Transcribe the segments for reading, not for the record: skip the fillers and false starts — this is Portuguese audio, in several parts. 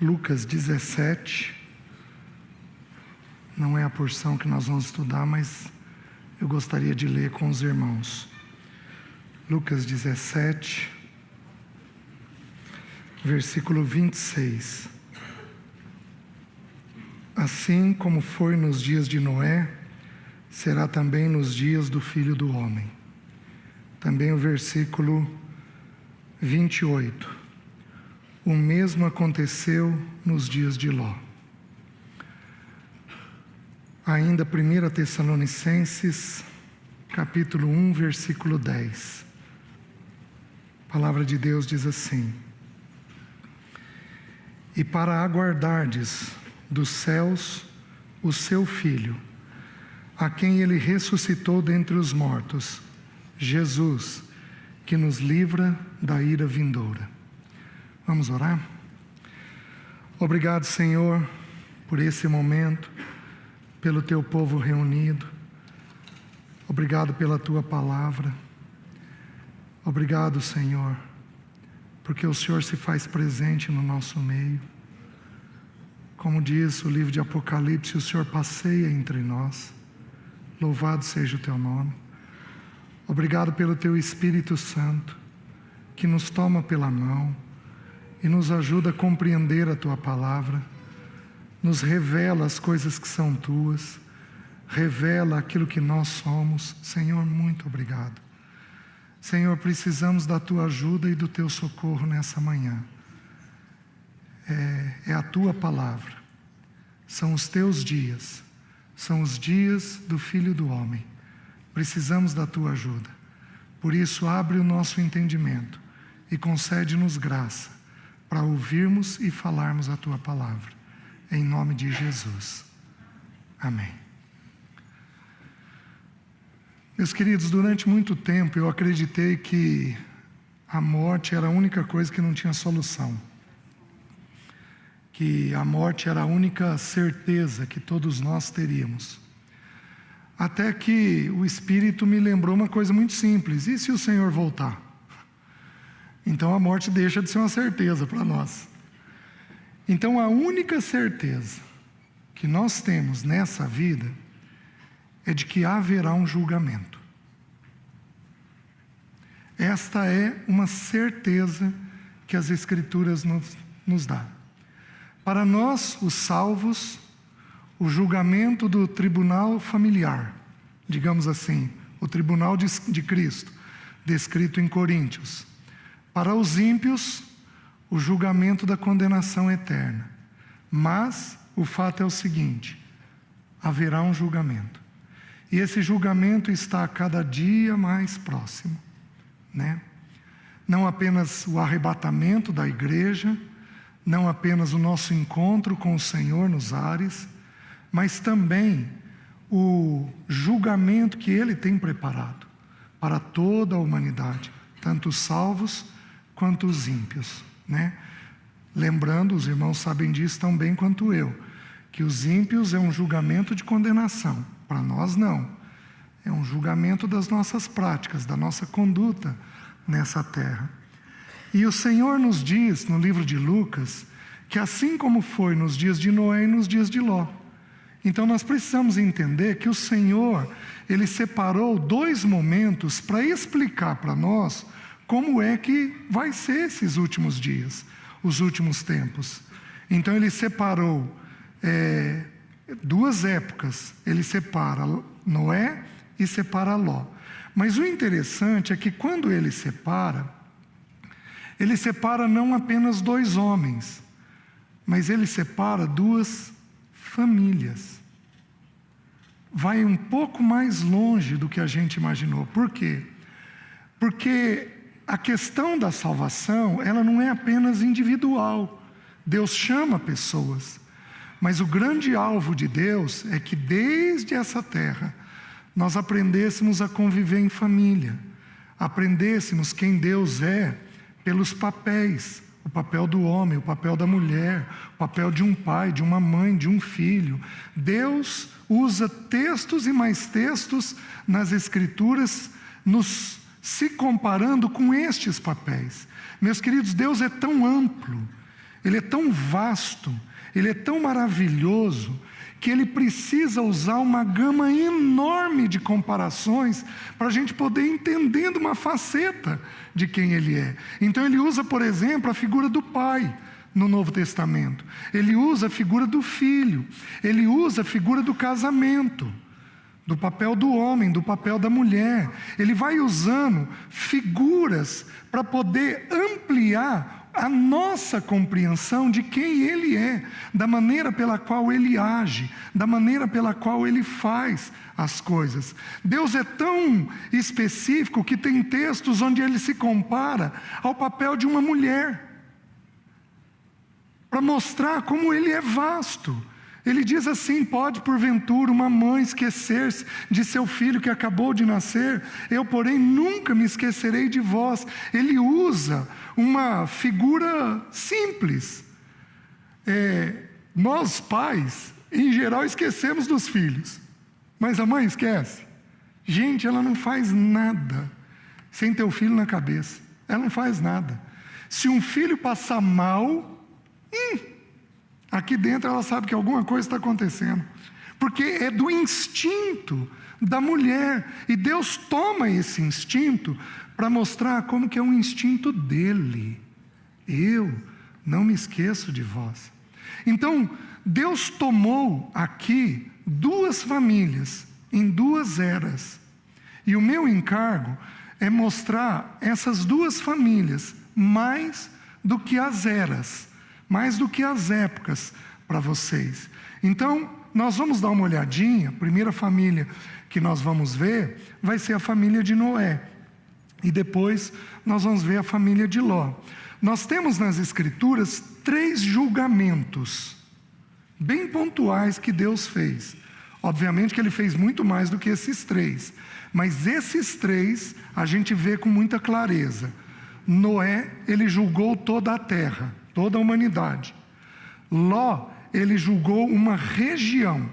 Lucas 17, não é a porção que nós vamos estudar, mas eu gostaria de ler com os irmãos. Lucas 17, versículo 26. Assim como foi nos dias de Noé, será também nos dias do Filho do Homem. Também o versículo 28. O mesmo aconteceu nos dias de Ló. Ainda 1 Tessalonicenses, capítulo 1, versículo 10. A palavra de Deus diz assim: E para aguardardes dos céus o seu Filho, a quem ele ressuscitou dentre os mortos, Jesus, que nos livra da ira vindoura. Vamos orar? Obrigado, Senhor, por esse momento, pelo teu povo reunido. Obrigado pela tua palavra. Obrigado, Senhor, porque o Senhor se faz presente no nosso meio. Como diz o livro de Apocalipse, o Senhor passeia entre nós. Louvado seja o teu nome. Obrigado pelo teu Espírito Santo, que nos toma pela mão e nos ajuda a compreender a tua palavra, nos revela as coisas que são tuas, revela aquilo que nós somos. Senhor, muito obrigado. Senhor, precisamos da tua ajuda e do teu socorro nessa manhã. É a tua palavra, são os teus dias, são os dias do Filho do Homem. Precisamos da tua ajuda. Por isso, abre o nosso entendimento e concede-nos graça para ouvirmos e falarmos a tua palavra. Em nome de Jesus. Amém. Meus queridos, durante muito tempo eu acreditei que a morte era a única coisa que não tinha solução. Que a morte era a única certeza que todos nós teríamos. Até que o Espírito me lembrou uma coisa muito simples: e se o Senhor voltar? Então a morte deixa de ser uma certeza para nós. Então a única certeza que nós temos nessa vida é de que haverá um julgamento. Esta é uma certeza que as Escrituras nos dão. Para nós, os salvos, o julgamento do tribunal familiar, digamos assim, o tribunal de Cristo, descrito em Coríntios. Para os ímpios, o julgamento da condenação eterna. Mas o fato é o seguinte: haverá um julgamento. E esse julgamento está a cada dia mais próximo, né? Não apenas o arrebatamento da igreja, não apenas o nosso encontro com o Senhor nos ares, mas também o julgamento que Ele tem preparado para toda a humanidade, tanto os salvos quanto os ímpios, né? Lembrando, os irmãos sabem disso tão bem quanto eu, que os ímpios é um julgamento de condenação. Para nós não. É um julgamento das nossas práticas, da nossa conduta nessa terra. E o Senhor nos diz, no livro de Lucas, que assim como foi nos dias de Noé e nos dias de Ló. Então nós precisamos entender que o Senhor, Ele separou 2 momentos para explicar para nós como é que vai ser esses últimos dias, os últimos tempos. Então Ele separou 2 épocas. Ele separa Noé e separa Ló. Mas o interessante é que quando Ele separa não apenas 2 homens, mas Ele separa 2 famílias. Vai um pouco mais longe do que a gente imaginou. Por quê? Porque a questão da salvação, ela não é apenas individual. Deus chama pessoas. Mas o grande alvo de Deus é que desde essa terra nós aprendêssemos a conviver em família. Aprendêssemos quem Deus é pelos papéis. O papel do homem, o papel da mulher, o papel de um pai, de uma mãe, de um filho. Deus usa textos e mais textos nas Escrituras, se comparando com estes papéis. Meus queridos, Deus é tão amplo ele é tão vasto, ele é tão maravilhoso, que ele precisa usar uma gama enorme de comparações para a gente poder ir entendendo uma faceta de quem ele é. Então ele usa, por exemplo, a figura do pai no Novo Testamento. Ele usa a figura do filho. Ele usa a figura do casamento, do papel do homem, do papel da mulher. Ele vai usando figuras para poder ampliar a nossa compreensão de quem ele é, da maneira pela qual ele age, da maneira pela qual ele faz as coisas. Deus é tão específico que tem textos onde ele se compara ao papel de uma mulher, para mostrar como ele é vasto. Ele diz assim: pode porventura uma mãe esquecer-se de seu filho que acabou de nascer? Eu, porém, nunca me esquecerei de vós. Ele usa uma figura simples. Nós pais, em geral, esquecemos dos filhos, mas a mãe esquece. Gente, ela não faz nada sem ter o filho na cabeça. Ela não faz nada. Se um filho passar mal, aqui dentro ela sabe que alguma coisa está acontecendo, porque é do instinto da mulher, e Deus toma esse instinto para mostrar como que é um instinto dele. Eu não me esqueço de vós. Então, Deus tomou aqui duas famílias em duas eras, e o meu encargo é mostrar essas duas famílias mais do que as eras, mais do que as épocas para vocês. Então, nós vamos dar uma olhadinha. A primeira família que nós vamos ver vai ser a família de Noé. E depois nós vamos ver a família de Ló. Nós temos nas Escrituras 3 julgamentos bem pontuais que Deus fez. Obviamente que ele fez muito mais do que esses 3. Mas esses 3 a gente vê com muita clareza. Noé, ele julgou toda a terra, toda a humanidade. Ló, ele julgou uma região.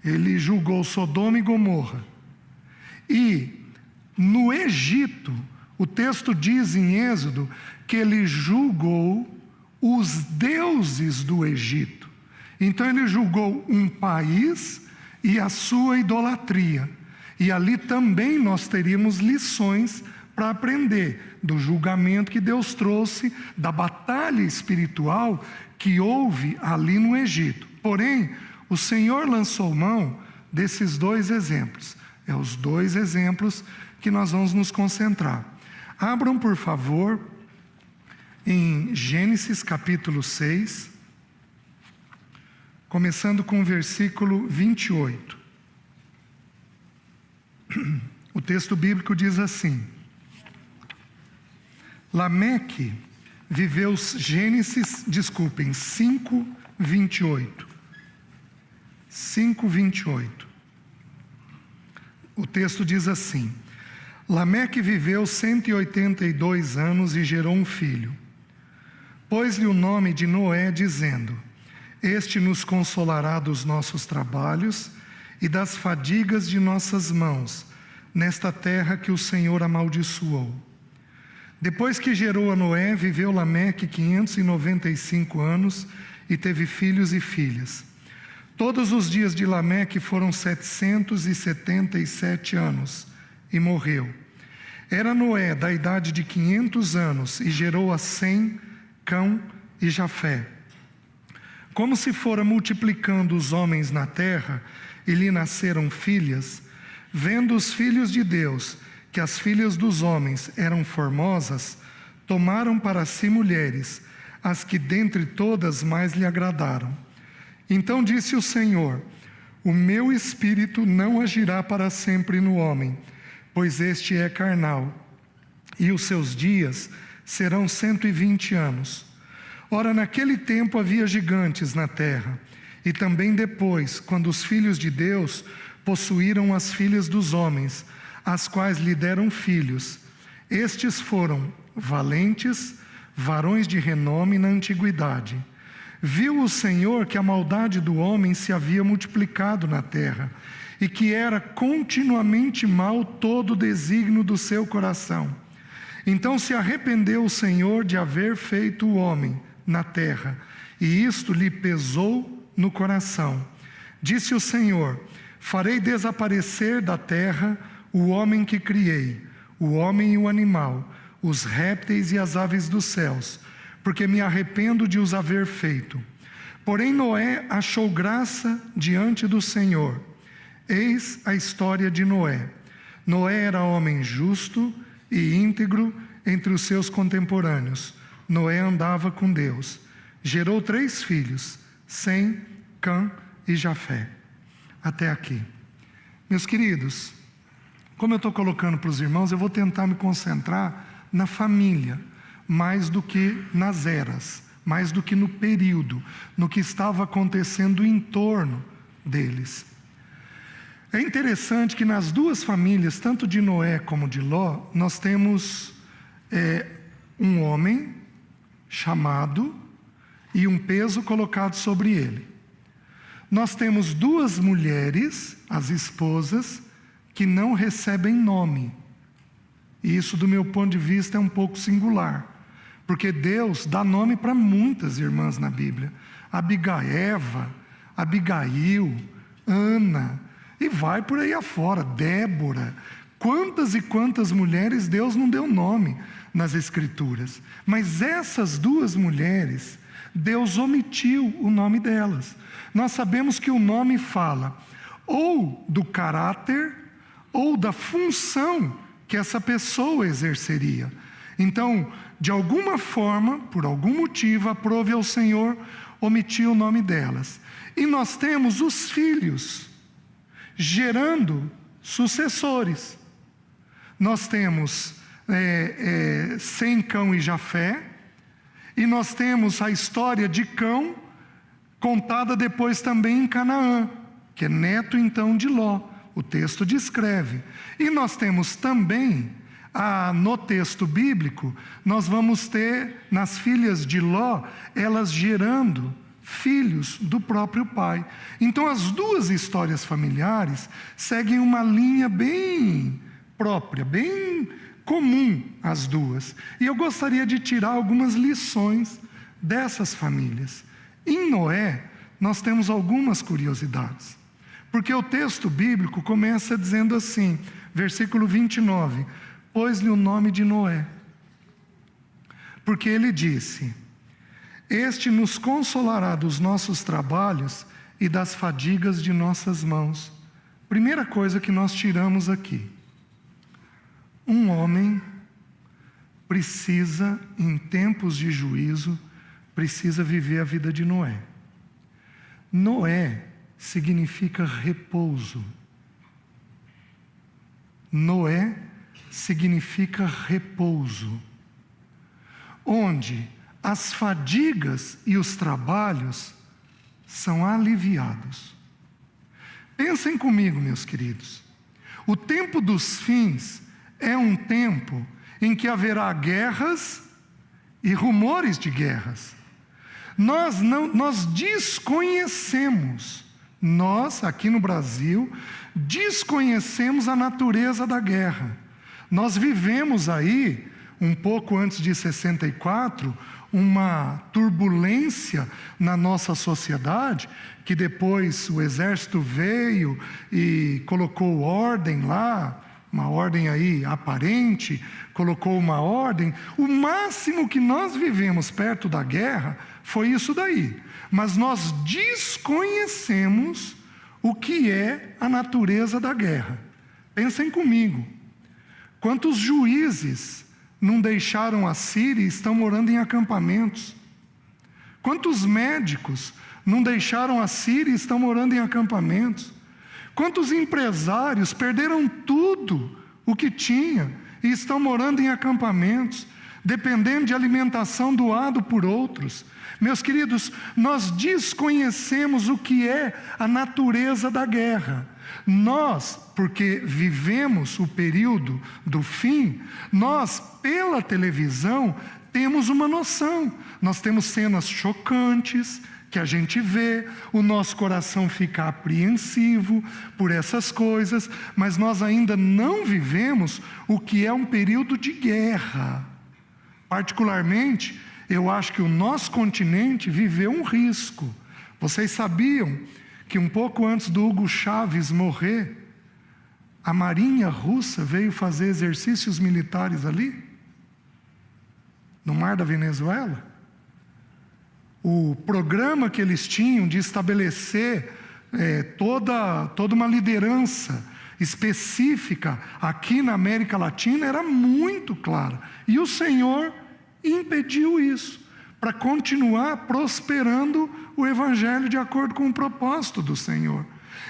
Ele julgou Sodoma e Gomorra. E no Egito, o texto diz em Êxodo que ele julgou os deuses do Egito. Então ele julgou um país e a sua idolatria. E ali também nós teríamos lições para aprender do julgamento que Deus trouxe, da batalha espiritual que houve ali no Egito. Porém, o Senhor lançou mão desses 2 exemplos. É os 2 exemplos que nós vamos nos concentrar. Abram, por favor, em Gênesis capítulo 6, começando com o versículo 28. O texto bíblico diz assim: Lameque viveu, 5:28. 5:28. O texto diz assim: Lameque viveu 182 anos e gerou um filho. Pôs-lhe o nome de Noé, dizendo: Este nos consolará dos nossos trabalhos e das fadigas de nossas mãos, nesta terra que o Senhor amaldiçoou. Depois que gerou a Noé, viveu Lameque 595 anos e teve filhos e filhas. Todos os dias de Lameque foram 777 anos e morreu. Era Noé da idade de 500 anos e gerou a Sem, Cão e Jafé. Como se fora multiplicando os homens na terra e lhe nasceram filhas, vendo os filhos de Deus que as filhas dos homens eram formosas, tomaram para si mulheres, as que dentre todas mais lhe agradaram. Então disse o Senhor: O meu espírito não agirá para sempre no homem, pois este é carnal, e os seus dias serão 120 anos. Ora, naquele tempo havia gigantes na terra, e também depois, quando os filhos de Deus possuíram as filhas dos homens, as quais lhe deram filhos. Estes foram valentes, varões de renome na antiguidade. Viu o Senhor que a maldade do homem se havia multiplicado na terra, e que era continuamente mau todo o desígnio do seu coração. Então se arrependeu o Senhor de haver feito o homem, na terra, e isto lhe pesou no coração. Disse o Senhor: farei desaparecer da terra o homem que criei, o homem e o animal, os répteis e as aves dos céus, porque me arrependo de os haver feito. Porém Noé achou graça diante do Senhor. Eis a história de Noé. Noé era homem justo e íntegro entre os seus contemporâneos. Noé andava com Deus. Gerou 3 filhos, Sem, Cã e Jafé. Até aqui. Meus queridos, como eu estou colocando para os irmãos, eu vou tentar me concentrar na família, mais do que nas eras, mais do que no período, no que estava acontecendo em torno deles. É interessante que nas 2 famílias, tanto de Noé como de Ló, nós temos um homem chamado e um peso colocado sobre ele. Nós temos 2 mulheres, as esposas, que não recebem nome. E isso, do meu ponto de vista, é um pouco singular, porque Deus dá nome para muitas irmãs na Bíblia. Eva, Abigail, Ana, e vai por aí afora, Débora. Quantas e quantas mulheres Deus não deu nome nas Escrituras. Mas essas 2 mulheres, Deus omitiu o nome delas. Nós sabemos que o nome fala ou do caráter ou da função que essa pessoa exerceria. Então, de alguma forma, por algum motivo, aprove ao Senhor omitir o nome delas. E nós temos os filhos gerando sucessores. Nós temos Sem, Cão e Jafé, e nós temos a história de Cão, contada depois também em Canaã, que é neto então de Ló. O texto descreve. E nós temos também, no texto bíblico, nós vamos ter nas filhas de Ló, elas gerando filhos do próprio pai. Então as 2 histórias familiares seguem uma linha bem própria, bem comum as 2. E eu gostaria de tirar algumas lições dessas famílias. Em Noé, nós temos algumas curiosidades. Porque o texto bíblico começa dizendo assim, versículo 29, pôs-lhe o nome de Noé. Porque ele disse: este nos consolará dos nossos trabalhos e das fadigas de nossas mãos. Primeira coisa que nós tiramos aqui. Um homem precisa, em tempos de juízo, precisa viver a vida de Noé. Noé significa repouso. Noé significa repouso, onde as fadigas e os trabalhos são aliviados. Pensem comigo, meus queridos. O tempo dos fins é um tempo em que haverá guerras e rumores de guerras. Nós desconhecemos, nós aqui no Brasil, desconhecemos a natureza da guerra. Nós vivemos aí, um pouco antes de 64, uma turbulência na nossa sociedade, que depois o exército veio e colocou ordem lá, uma ordem aí aparente, colocou uma ordem. O máximo que nós vivemos perto da guerra foi isso daí. Mas nós desconhecemos o que é a natureza da guerra. Pensem comigo. Quantos juízes não deixaram a Síria e estão morando em acampamentos? Quantos médicos não deixaram a Síria e estão morando em acampamentos? Quantos empresários perderam tudo o que tinha e estão morando em acampamentos, dependendo de alimentação doado por outros? Meus queridos, nós desconhecemos o que é a natureza da guerra. Nós, porque vivemos o período do fim, nós, pela televisão, temos uma noção. Nós temos cenas chocantes que a gente vê, o nosso coração fica apreensivo por essas coisas, mas nós ainda não vivemos o que é um período de guerra. Particularmente, eu acho que o nosso continente viveu um risco. Vocês sabiam que um pouco antes do Hugo Chávez morrer, a Marinha Russa veio fazer exercícios militares ali? No mar da Venezuela? O programa que eles tinham de estabelecer toda uma liderança específica aqui na América Latina era muito clara. E o Senhor impediu isso, para continuar prosperando o Evangelho de acordo com o propósito do Senhor.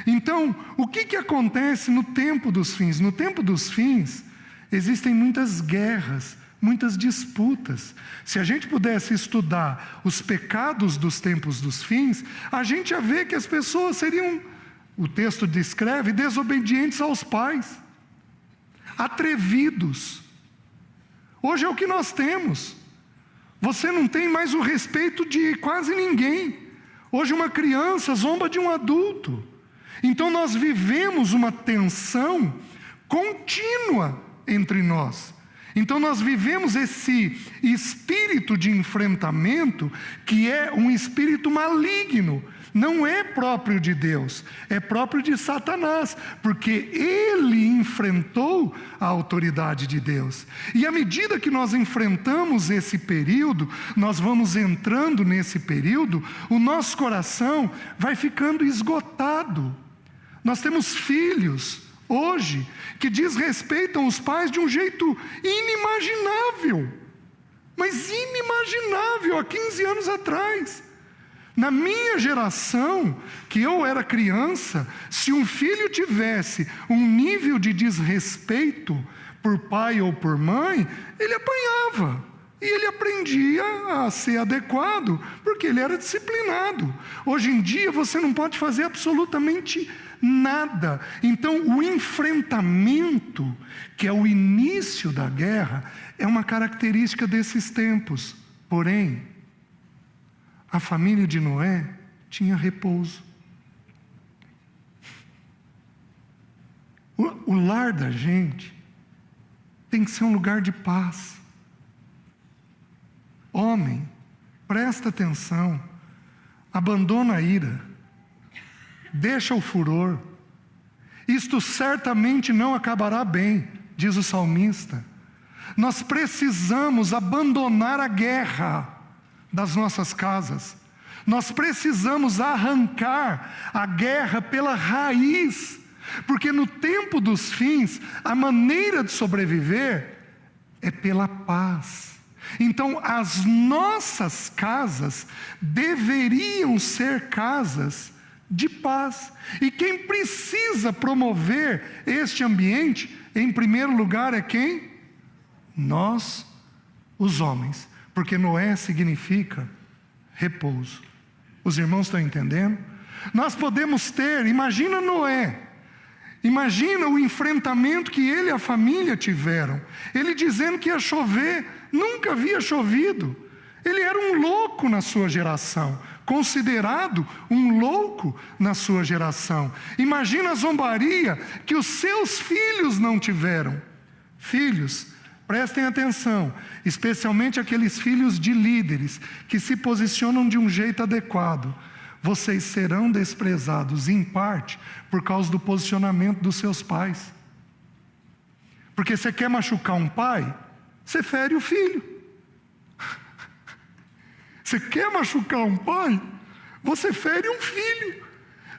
Então, o que acontece no tempo dos fins? No tempo dos fins, existem muitas guerras, muitas disputas. Se a gente pudesse estudar os pecados dos tempos dos fins, a gente ia ver que as pessoas seriam, o texto descreve, desobedientes aos pais, atrevidos. Hoje é o que nós temos. Você não tem mais o respeito de quase ninguém. Hoje uma criança zomba de um adulto. Então nós vivemos uma tensão contínua entre nós. Então nós vivemos esse espírito de enfrentamento que é um espírito maligno. Não é próprio de Deus, é próprio de Satanás, porque ele enfrentou a autoridade de Deus. E à medida que nós enfrentamos esse período, nós vamos entrando nesse período, o nosso coração vai ficando esgotado. Nós temos filhos hoje que desrespeitam os pais de um jeito inimaginável, mas inimaginável há 15 anos atrás. Na minha geração, que eu era criança, se um filho tivesse um nível de desrespeito por pai ou por mãe, ele apanhava. E ele aprendia a ser adequado, porque ele era disciplinado. Hoje em dia você não pode fazer absolutamente nada. Então o enfrentamento, que é o início da guerra, é uma característica desses tempos. Porém, a família de Noé tinha repouso. O lar da gente tem que ser um lugar de paz. Homem, presta atenção, abandona a ira, deixa o furor. Isto certamente não acabará bem, diz o salmista. Nós precisamos abandonar a guerra das nossas casas. Nós precisamos arrancar a guerra pela raiz, porque no tempo dos fins, a maneira de sobreviver é pela paz. Então, as nossas casas deveriam ser casas de paz. E quem precisa promover este ambiente, em primeiro lugar, é quem? Nós, os homens. Porque Noé significa repouso. Os irmãos estão entendendo? Nós podemos ter, imagina Noé, imagina o enfrentamento que ele e a família tiveram. Ele dizendo que ia chover, nunca havia chovido. Ele era um louco na sua geração, considerado um louco na sua geração. Imagina a zombaria que os seus filhos não tiveram. Filhos, prestem atenção, especialmente aqueles filhos de líderes que se posicionam de um jeito adequado. Vocês serão desprezados, em parte, por causa do posicionamento dos seus pais. Porque você quer machucar um pai, você fere o filho. Você quer machucar um pai, você fere um filho.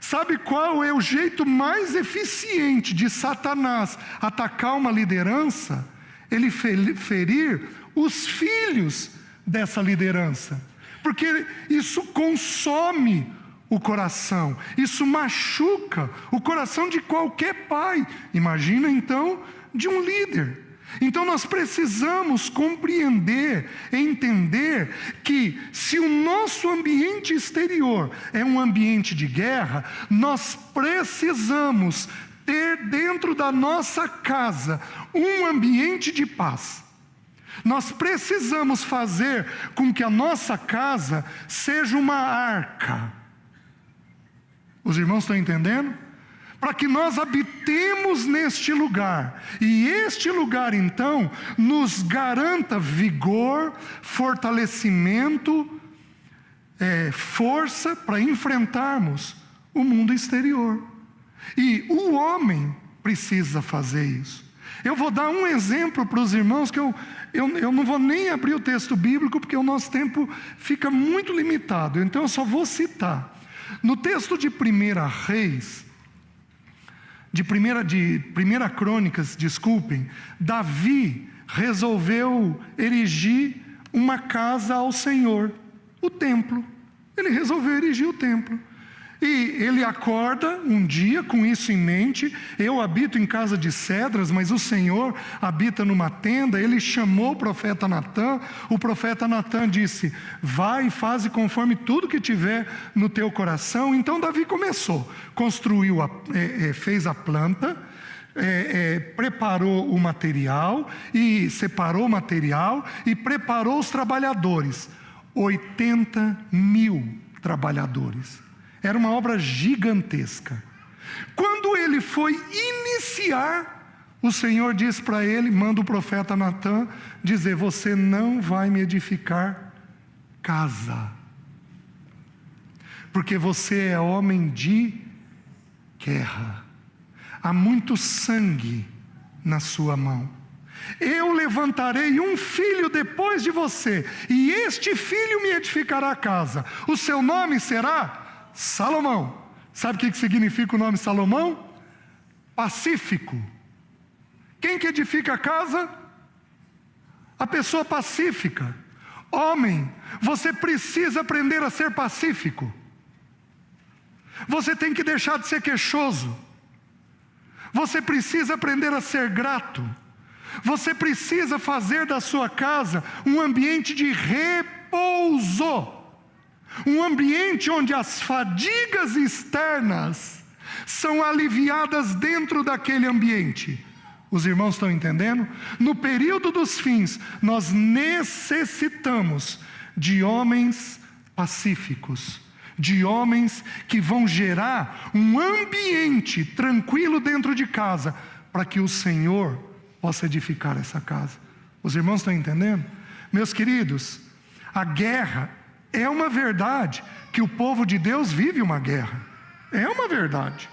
Sabe qual é o jeito mais eficiente de Satanás atacar uma liderança? Ele ferir os filhos dessa liderança, porque isso consome o coração, isso machuca o coração de qualquer pai, imagina então de um líder. Então nós precisamos compreender, entender que se o nosso ambiente exterior é um ambiente de guerra, nós precisamos ter dentro da nossa casa um ambiente de paz. Nós precisamos fazer com que a nossa casa seja uma arca. Os irmãos estão entendendo? para que nós habitemos neste lugar. E este lugar, então, nos garanta vigor, fortalecimento, força para enfrentarmos o mundo exterior. E o homem precisa fazer isso. Eu vou dar um exemplo para os irmãos, que eu não vou nem abrir o texto bíblico, porque o nosso tempo fica muito limitado. Então eu só vou citar. No texto de 1 Reis, de 1 Crônicas, desculpem, Davi resolveu erigir uma casa ao Senhor, o templo. Ele resolveu erigir o templo. E ele acorda um dia com isso em mente. Eu habito em casa de cedras, mas o Senhor habita numa tenda. Ele chamou o profeta Natã. O profeta Natã disse: vai e faze conforme tudo que tiver no teu coração. Então Davi começou, construiu, fez a planta, preparou o material, e separou o material, e preparou os trabalhadores. 80.000 trabalhadores. Era uma obra gigantesca. Quando ele foi iniciar, o Senhor disse para ele, manda o profeta Natã dizer: você não vai me edificar casa, porque você é homem de guerra. Há muito sangue na sua mão. Eu levantarei um filho depois de você, e este filho me edificará a casa. O seu nome será Salomão. Sabe o que significa o nome Salomão? Pacífico. Quem que edifica a casa? A pessoa pacífica. Homem, você precisa aprender a ser pacífico. Você tem que deixar de ser queixoso. Você precisa aprender a ser grato. Você precisa fazer da sua casa um ambiente de repouso. Um ambiente onde as fadigas externas são aliviadas dentro daquele ambiente. Os irmãos estão entendendo? No período dos fins, nós necessitamos de homens pacíficos, de homens que vão gerar um ambiente tranquilo dentro de casa, para que o Senhor possa edificar essa casa. Os irmãos estão entendendo? Meus queridos, a guerra é uma verdade, que o povo de Deus vive uma guerra. É uma verdade.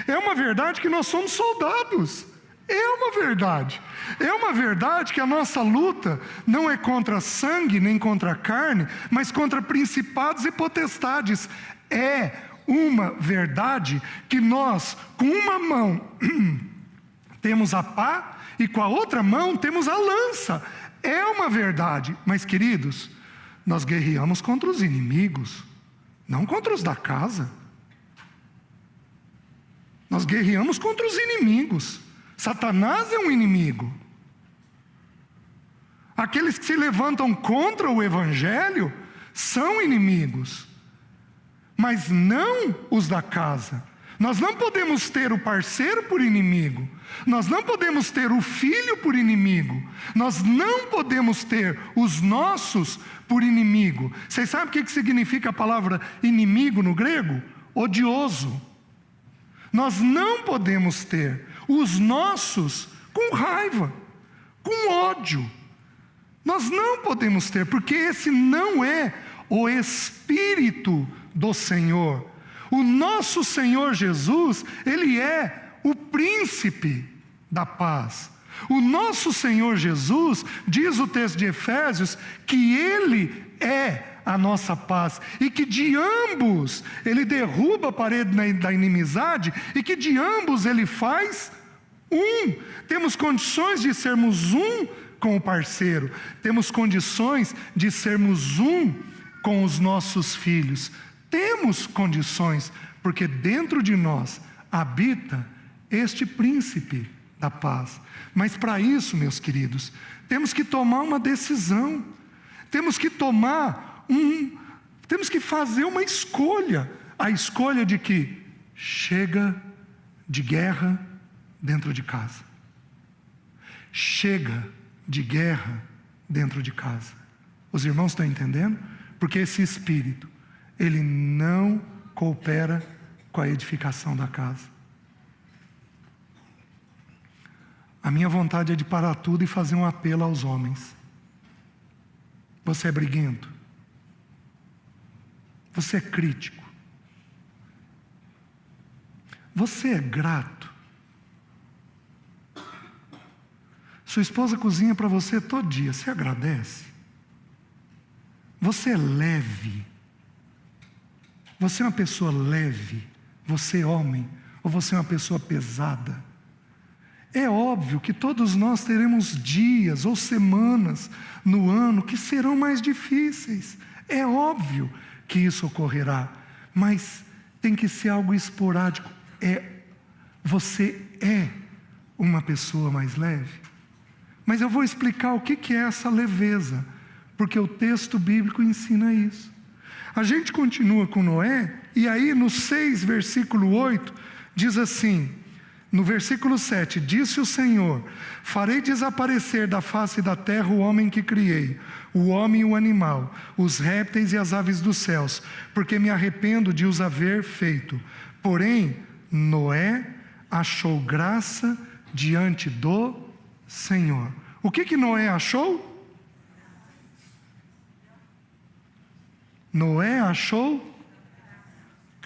É uma verdade que nós somos soldados. É uma verdade. É uma verdade que a nossa luta não é contra sangue nem contra carne, mas contra principados e potestades. É uma verdade que nós, com uma mão, temos a pá e com a outra mão temos a lança. É uma verdade. Mas, queridos, nós guerreamos contra os inimigos, não contra os da casa. Nós guerreamos contra os inimigos. Satanás é um inimigo. Aqueles que se levantam contra o Evangelho são inimigos, mas não os da casa. Nós não podemos ter o parceiro por inimigo. Nós não podemos ter o filho por inimigo. Nós não podemos ter os nossos por inimigo. Vocês sabem o que significa a palavra inimigo no grego? Odioso. Nós não podemos ter os nossos com raiva, com ódio. Nós não podemos ter, porque esse não é o Espírito do Senhor. O nosso Senhor Jesus, Ele é o príncipe da paz. O nosso Senhor Jesus, diz o texto de Efésios, que Ele é a nossa paz, e que de ambos Ele derruba a parede da inimizade, e que de ambos Ele faz um. Temos condições de sermos um com o parceiro, temos condições de sermos um com os nossos filhos. Temos condições, porque dentro de nós habita este príncipe da paz. Mas para isso, meus queridos, temos que tomar uma decisão. Temos que fazer uma escolha. A escolha de que chega de guerra dentro de casa. Chega de guerra dentro de casa. Os irmãos estão entendendo? Porque esse espírito, ele não coopera com a edificação da casa. A minha vontade é de parar tudo e fazer um apelo aos homens. Você é briguento? Você é crítico? Você é grato? Sua esposa cozinha para você todo dia, você agradece? Você é leve? Você é uma pessoa leve? Você é homem? Ou você é uma pessoa pesada? É óbvio que todos nós teremos dias ou semanas no ano que serão mais difíceis. É óbvio que isso ocorrerá, mas tem que ser algo esporádico. Você é uma pessoa mais leve? Mas eu vou explicar o que é essa leveza, porque o texto bíblico ensina isso. A gente continua com Noé, e aí no 6, versículo 8, diz assim, no versículo 7, disse o Senhor, farei desaparecer da face da terra o homem que criei, o homem e o animal, os répteis e as aves dos céus, porque me arrependo de os haver feito. Porém, Noé achou graça diante do Senhor. O que Noé achou? Noé achou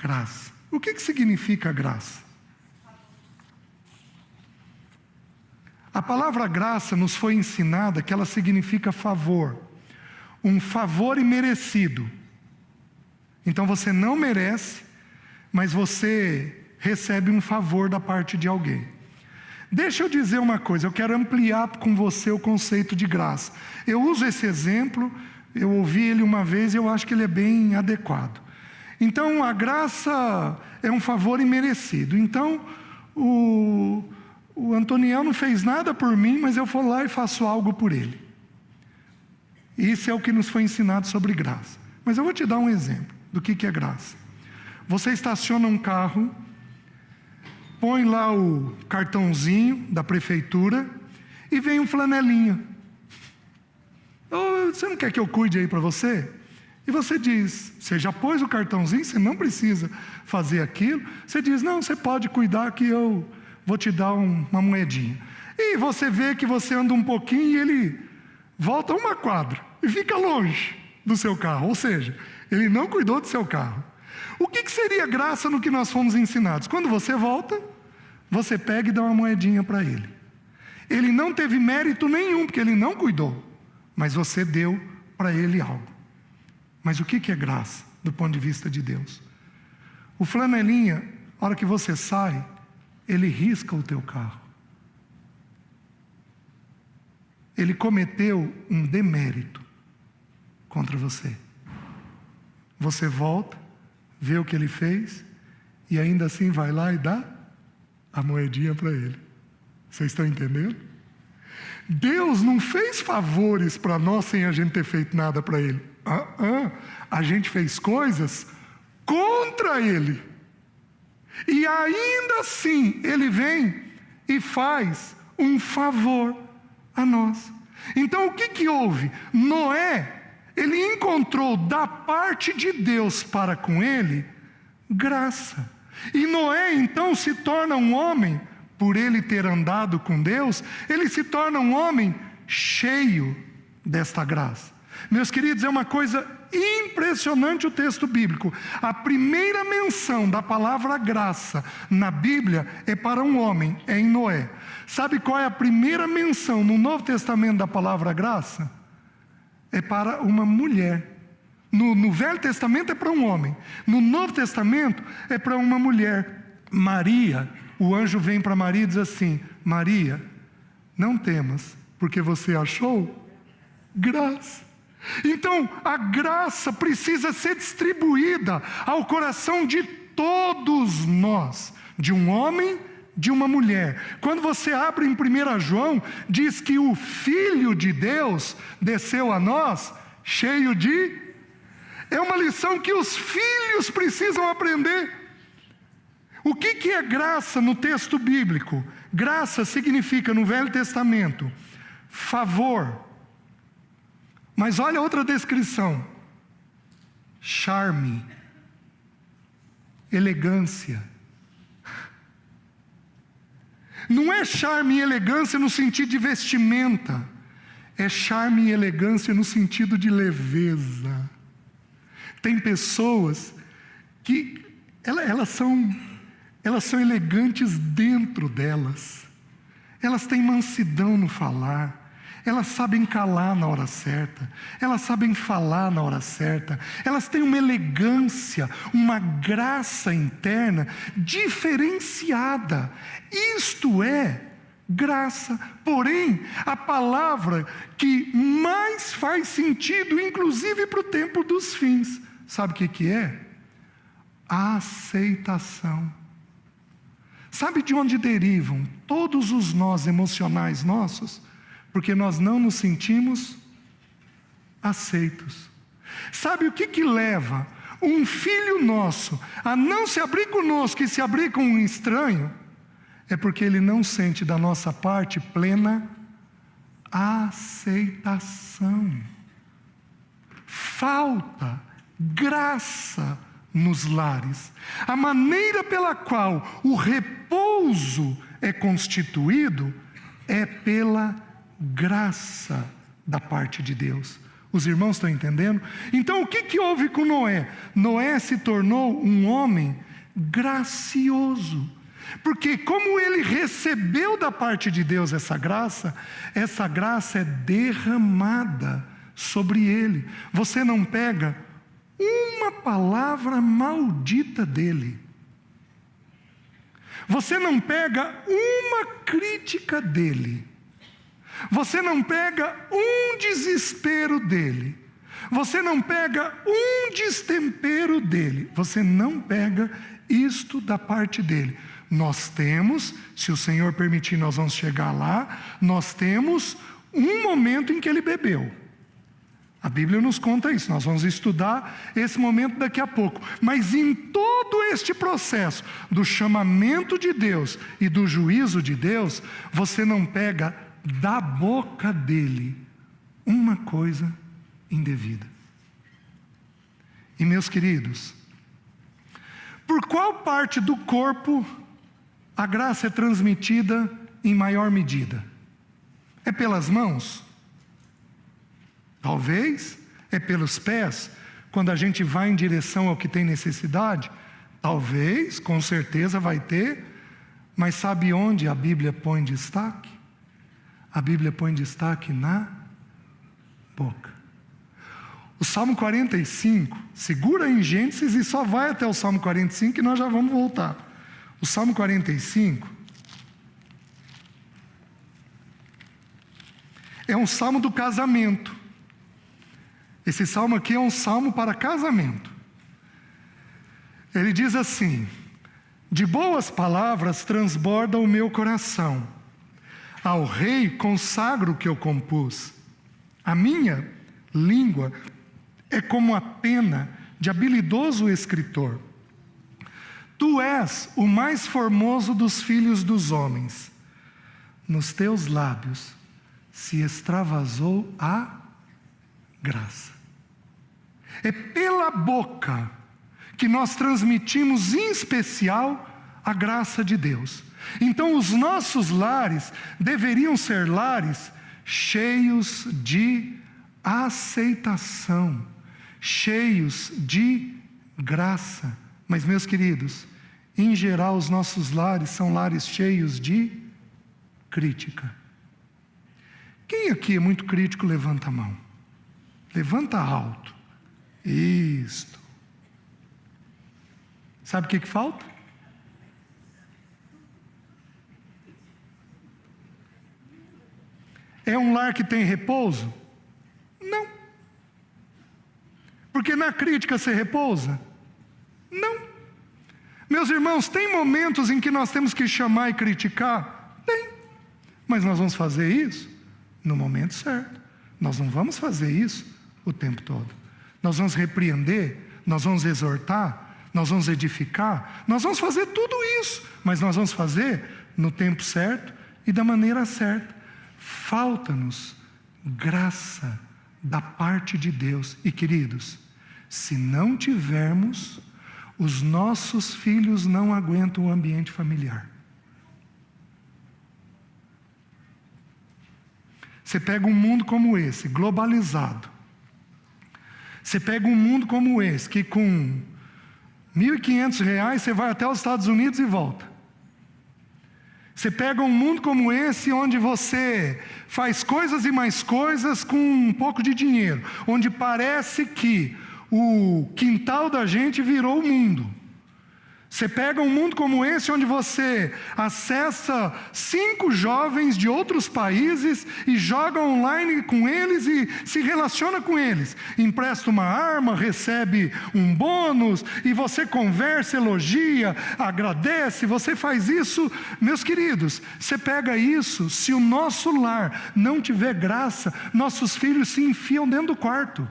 graça. O que significa graça? A palavra graça nos foi ensinada que ela significa favor. Um favor imerecido. Então você não merece, mas você recebe um favor da parte de alguém. Deixa eu dizer uma coisa, eu quero ampliar com você o conceito de graça. Eu uso esse exemplo, eu ouvi ele uma vez e eu acho que ele é bem adequado. Então a graça é um favor imerecido. Então o Antoniel não fez nada por mim, mas eu vou lá e faço algo por ele. Isso é o que nos foi ensinado sobre graça. Mas eu vou te dar um exemplo do que é graça. Você estaciona um carro, põe lá o cartãozinho da prefeitura e vem um flanelinha. Oh, você não quer que eu cuide aí para você? E você diz, você já pôs o cartãozinho, você não precisa fazer aquilo. Você diz, não, você pode cuidar que eu vou te dar uma moedinha. E você vê que você anda um pouquinho e ele volta uma quadra e fica longe do seu carro. Ou seja, ele não cuidou do seu carro. O que seria graça no que nós fomos ensinados? Quando você volta, você pega e dá uma moedinha para ele. Ele não teve mérito nenhum, porque ele não cuidou. Mas você deu para ele algo. Mas o que é graça, do ponto de vista de Deus? O flanelinha, a hora que você sai, ele risca o teu carro. Ele cometeu um demérito contra você. Você volta, vê o que ele fez, e ainda assim vai lá e dá a moedinha para ele. Vocês estão entendendo? Deus não fez favores para nós sem a gente ter feito nada para ele. A gente fez coisas contra ele. E ainda assim, ele vem e faz um favor a nós. Então o que houve? Noé, ele encontrou da parte de Deus para com ele, graça. E Noé então se torna um homem, por ele ter andado com Deus, ele se torna um homem cheio desta graça. Meus queridos, é uma coisa impressionante o texto bíblico. A primeira menção da palavra graça na Bíblia é para um homem, é em Noé. Sabe qual é a primeira menção no Novo Testamento da palavra graça? É para uma mulher. No Velho Testamento é para um homem. No Novo Testamento é para uma mulher. Maria, o anjo vem para Maria e diz assim: Maria, não temas, porque você achou graça. Então, a graça precisa ser distribuída ao coração de todos nós, de um homem, de uma mulher. Quando você abre em 1 João, diz que o Filho de Deus desceu a nós cheio de... É uma lição que os filhos precisam aprender. O que é graça no texto bíblico? Graça significa, no Velho Testamento, favor. Mas olha outra descrição: charme, elegância. Não é charme e elegância no sentido de vestimenta. É charme e elegância no sentido de leveza. Tem pessoas que elas são elegantes dentro delas. Elas têm mansidão no falar. Elas sabem calar na hora certa. Elas sabem falar na hora certa. Elas têm uma elegância, uma graça interna diferenciada. Isto é graça. Porém, a palavra que mais faz sentido, inclusive para o tempo dos fins, sabe o que é? Aceitação. Sabe de onde derivam todos os nós emocionais nossos? Porque nós não nos sentimos aceitos. Sabe o que leva um filho nosso a não se abrir conosco e se abrir com um estranho? É porque ele não sente da nossa parte plena aceitação. Falta graça nos lares. A maneira pela qual o repouso é constituído é pela graça da parte de Deus. Os irmãos estão entendendo? Então o que houve com Noé? Noé se tornou um homem gracioso. Porque como ele recebeu da parte de Deus essa graça é derramada sobre ele. Você não pega uma palavra maldita dele. Você não pega uma crítica dele. Você não pega um desespero dele. Você não pega um destempero dele. Você não pega isto da parte dele. Nós temos, se o Senhor permitir, nós vamos chegar lá, nós temos um momento em que ele bebeu. A Bíblia nos conta isso, nós vamos estudar esse momento daqui a pouco. Mas em todo este processo do chamamento de Deus e do juízo de Deus, você não pega da boca dele uma coisa indevida. E meus queridos, por qual parte do corpo a graça é transmitida em maior medida? É pelas mãos? Talvez. É pelos pés, quando a gente vai em direção ao que tem necessidade? Talvez, com certeza vai ter. Mas sabe onde a Bíblia põe destaque? A Bíblia põe destaque na boca. O Salmo 45, segura em Gênesis e só vai até o Salmo 45 que nós já vamos voltar. O Salmo 45 é um salmo do casamento. Esse salmo aqui é um salmo para casamento. Ele diz assim: de boas palavras transborda o meu coração. Ao rei consagro o que eu compus. A minha língua é como a pena de habilidoso escritor. Tu és o mais formoso dos filhos dos homens. Nos teus lábios se extravasou a graça. É pela boca que nós transmitimos, em especial, a graça de Deus. Então os nossos lares deveriam ser lares cheios de aceitação, cheios de graça. Mas, meus queridos, em geral os nossos lares são lares cheios de crítica. Quem aqui é muito crítico, levanta a mão. Levanta alto. Isto. Sabe o que falta? É um lar que tem repouso? Não. Porque na crítica você repousa? Não. Meus irmãos, tem momentos em que nós temos que chamar e criticar? Tem. Mas nós vamos fazer isso no momento certo. Nós não vamos fazer isso o tempo todo. Nós vamos repreender, nós vamos exortar, nós vamos edificar, nós vamos fazer tudo isso, mas nós vamos fazer no tempo certo e da maneira certa. Falta-nos graça da parte de Deus. E queridos, se não tivermos, os nossos filhos não aguentam o ambiente familiar. Você pega um mundo como esse, globalizado. Você pega um mundo como esse, que com R$1.500 você vai até os Estados Unidos e volta. Você pega um mundo como esse, onde você faz coisas e mais coisas com um pouco de dinheiro, onde parece que o quintal da gente virou o mundo. Você pega um mundo como esse, onde você acessa 5 jovens de outros países e joga online com eles e se relaciona com eles. Empresta uma arma, recebe um bônus, e você conversa, elogia, agradece, você faz isso. Meus queridos, você pega isso, se o nosso lar não tiver graça, nossos filhos se enfiam dentro do quarto.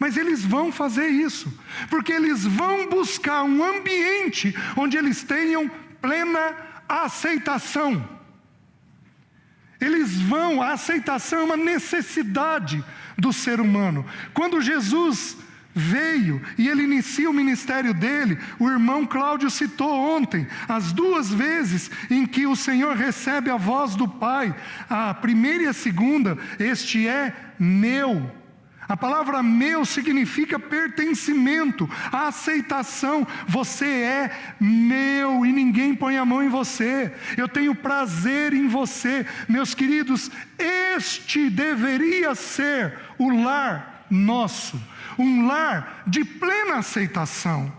Mas eles vão fazer isso, porque eles vão buscar um ambiente onde eles tenham plena aceitação. A aceitação é uma necessidade do ser humano. Quando Jesus veio e ele inicia o ministério dele, o irmão Cláudio citou ontem, as 2 vezes em que o Senhor recebe a voz do Pai, a primeira e a segunda, este é meu. A palavra meu significa pertencimento, aceitação. Você é meu e ninguém põe a mão em você. Eu tenho prazer em você. Meus queridos, este deveria ser o lar nosso, um lar de plena aceitação.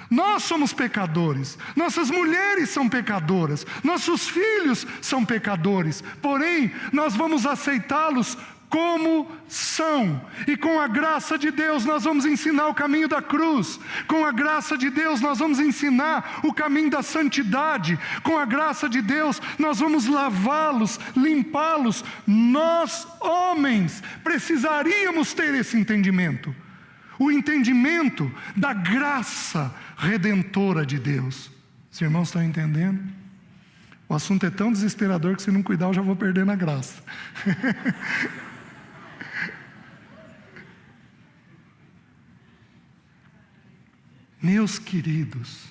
Nós somos pecadores, nossas mulheres são pecadoras, nossos filhos são pecadores, porém nós vamos aceitá-los como são, e com a graça de Deus nós vamos ensinar o caminho da cruz, com a graça de Deus nós vamos ensinar o caminho da santidade, com a graça de Deus nós vamos lavá-los, limpá-los. Nós, homens, precisaríamos ter esse entendimento, o entendimento da graça redentora de Deus. Os irmãos estão entendendo? O assunto é tão desesperador que se não cuidar eu já vou perdendo a graça. Meus queridos,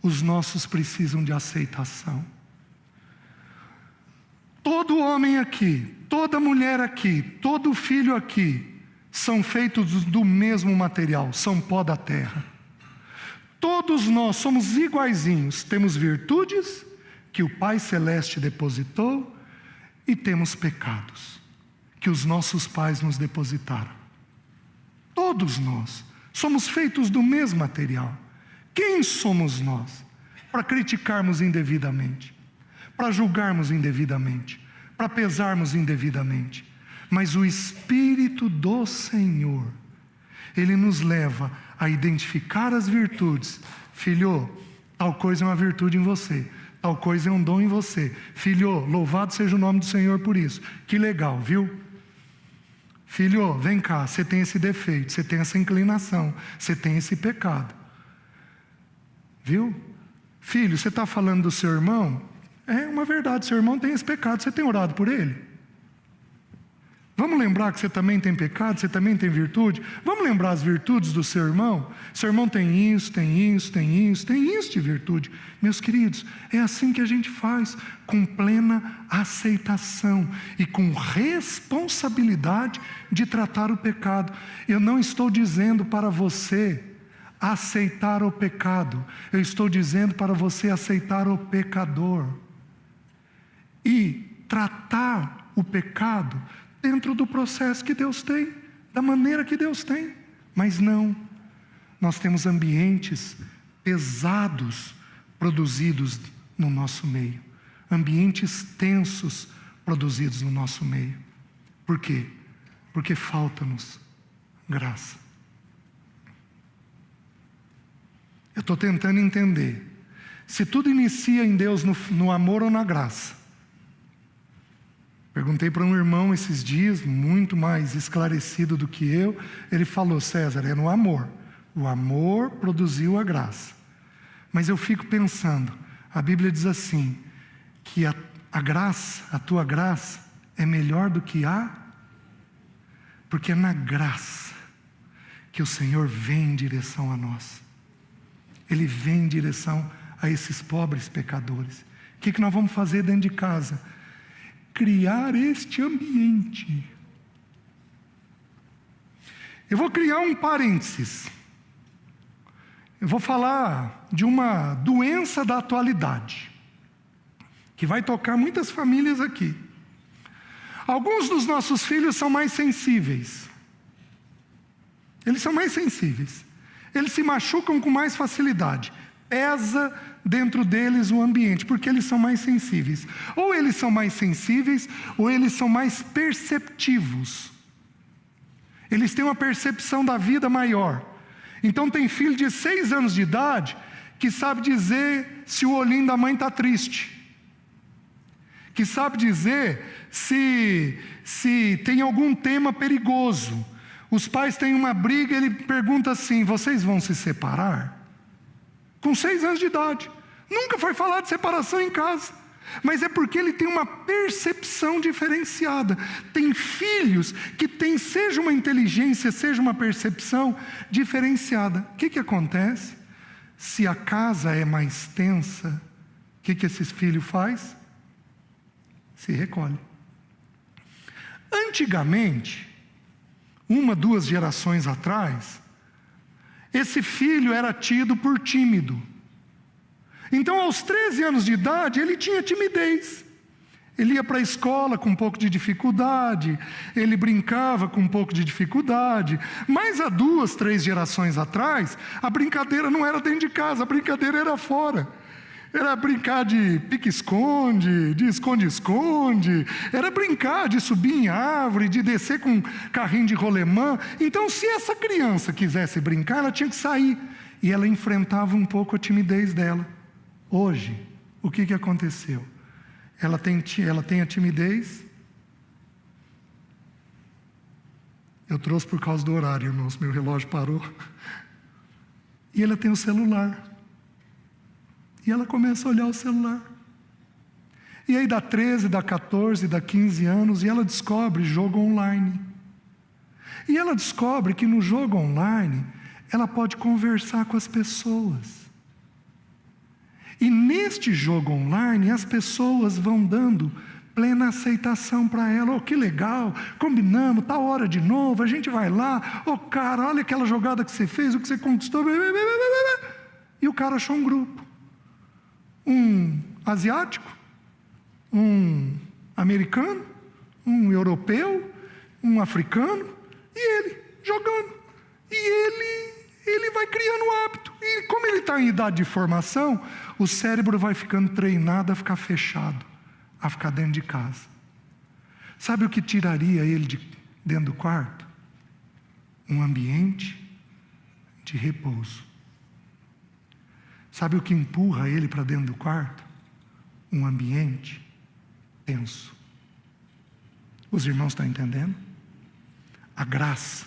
os nossos precisam de aceitação. Todo homem aqui, toda mulher aqui, todo filho aqui, são feitos do mesmo material, são pó da terra. Todos nós somos iguaizinhos, temos virtudes que o Pai Celeste depositou e temos pecados que os nossos pais nos depositaram. Todos nós somos feitos do mesmo material. Quem somos nós para criticarmos indevidamente, para julgarmos indevidamente, para pesarmos indevidamente? Mas o Espírito do Senhor, Ele nos leva a identificar as virtudes. Filho, tal coisa é uma virtude em você, tal coisa é um dom em você. Filho, louvado seja o nome do Senhor por isso. Que legal, viu? Filho, vem cá, você tem esse defeito, você tem essa inclinação, você tem esse pecado. Viu? Filho, você está falando do seu irmão? É uma verdade, seu irmão tem esse pecado, você tem orado por ele? Vamos lembrar que você também tem pecado, você também tem virtude? Vamos lembrar as virtudes do seu irmão? Seu irmão tem isso, tem isso, tem isso, tem isso de virtude. Meus queridos, é assim que a gente faz, com plena aceitação e com responsabilidade de tratar o pecado. Eu não estou dizendo para você aceitar o pecado, eu estou dizendo para você aceitar o pecador e tratar o pecado dentro do processo que Deus tem, da maneira que Deus tem. Mas não, nós temos ambientes pesados produzidos no nosso meio, ambientes tensos produzidos no nosso meio. Por quê? Porque falta-nos graça. Eu estou tentando entender, se tudo inicia em Deus no amor ou na graça. Perguntei para um irmão esses dias, muito mais esclarecido do que eu, ele falou: César, é no amor. O amor produziu a graça. Mas eu fico pensando, a Bíblia diz assim, que a graça, a tua graça, é melhor do que porque é na graça que o Senhor vem em direção a nós. Ele vem em direção a esses pobres pecadores. O que nós vamos fazer dentro de casa? criar este ambiente. Eu vou criar um parênteses. Eu vou falar de uma doença da atualidade, que vai tocar muitas famílias aqui. Alguns dos nossos filhos são mais sensíveis. Eles são mais sensíveis. Eles se machucam com mais facilidade. Pesa dentro deles o ambiente, porque eles são mais sensíveis. Ou eles são mais sensíveis, ou eles são mais perceptivos. Eles têm uma percepção da vida maior. Então tem filho de 6 anos de idade que sabe dizer se o olhinho da mãe está triste. Que sabe dizer se tem algum tema perigoso. Os pais têm uma briga, ele pergunta assim: vocês vão se separar? Com 6 anos de idade. Nunca foi falar de separação em casa. Mas é porque ele tem uma percepção diferenciada. Tem filhos que têm, seja uma inteligência, seja uma percepção diferenciada. O que acontece? Se a casa é mais tensa, o que esses filhos fazem? Se recolhe. Antigamente, 1, 2 gerações atrás, esse filho era tido por tímido. Então, aos 13 anos de idade, ele tinha timidez. Ele ia para a escola com um pouco de dificuldade, ele brincava com um pouco de dificuldade. Mas há 2, 3 gerações atrás, a brincadeira não era dentro de casa, a brincadeira era fora. Era brincar de pique-esconde, de esconde-esconde, era brincar de subir em árvore, de descer com um carrinho de rolemã. Então, se essa criança quisesse brincar, ela tinha que sair. E ela enfrentava um pouco a timidez dela. Hoje, o que aconteceu? Ela tem a timidez. Eu trouxe por causa do horário, irmãos, meu relógio parou. E ela tem o celular. E ela começa a olhar o celular. E aí dá 13, dá 14, dá 15 anos, e ela descobre jogo online. E ela descobre que no jogo online, ela pode conversar com as pessoas. E neste jogo online, as pessoas vão dando plena aceitação para ela. Oh, que legal, combinamos, tá hora de novo, a gente vai lá. Oh, cara, olha aquela jogada que você fez, o que você conquistou. E o cara achou um grupo. Um asiático, um americano, um europeu, um africano, e ele jogando. E ele vai criando o hábito. E como ele está em idade de formação, o cérebro vai ficando treinado a ficar fechado, a ficar dentro de casa. Sabe o que tiraria ele de dentro do quarto? Um ambiente de repouso. Sabe o que empurra ele para dentro do quarto? Um ambiente tenso. Os irmãos estão entendendo? A graça,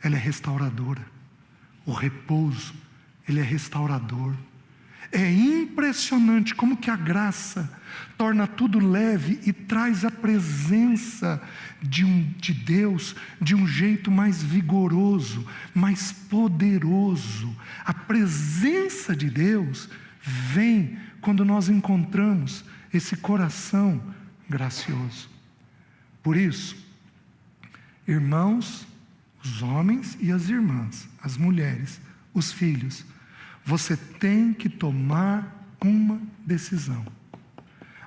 ela é restauradora. O repouso, ele é restaurador. É impressionante como que a graça torna tudo leve e traz a presença de Deus de um jeito mais vigoroso, mais poderoso. A presença de Deus vem quando nós encontramos esse coração gracioso. Por isso, irmãos, os homens e as irmãs, as mulheres, os filhos, você tem que tomar uma decisão.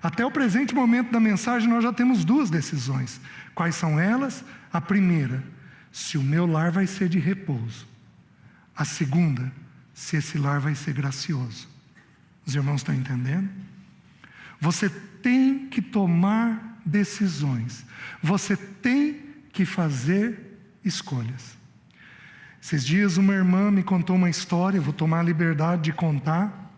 Até o presente momento da mensagem nós já temos 2 decisões. Quais são elas? A primeira, se o meu lar vai ser de repouso. A segunda, se esse lar vai ser gracioso. Os irmãos estão entendendo? Você tem que tomar decisões. Você tem que fazer escolhas. Esses dias uma irmã me contou uma história, vou tomar a liberdade de contar.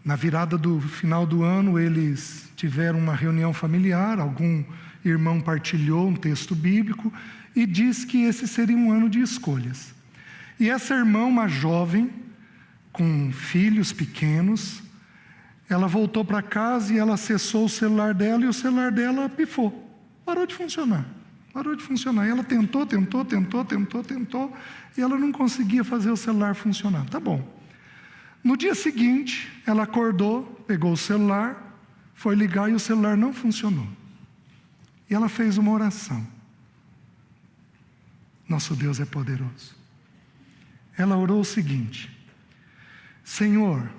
Na virada do final do ano, eles tiveram uma reunião familiar, algum irmão partilhou um texto bíblico e disse que esse seria um ano de escolhas. E essa irmã, uma jovem, com filhos pequenos, ela voltou para casa e ela acessou o celular dela e o celular dela pifou, parou de funcionar. E ela tentou, e ela não conseguia fazer o celular funcionar. Tá bom. No dia seguinte, ela acordou, pegou o celular, foi ligar e o celular não funcionou. E ela fez uma oração. Nosso Deus é poderoso. Ela orou o seguinte: Senhor,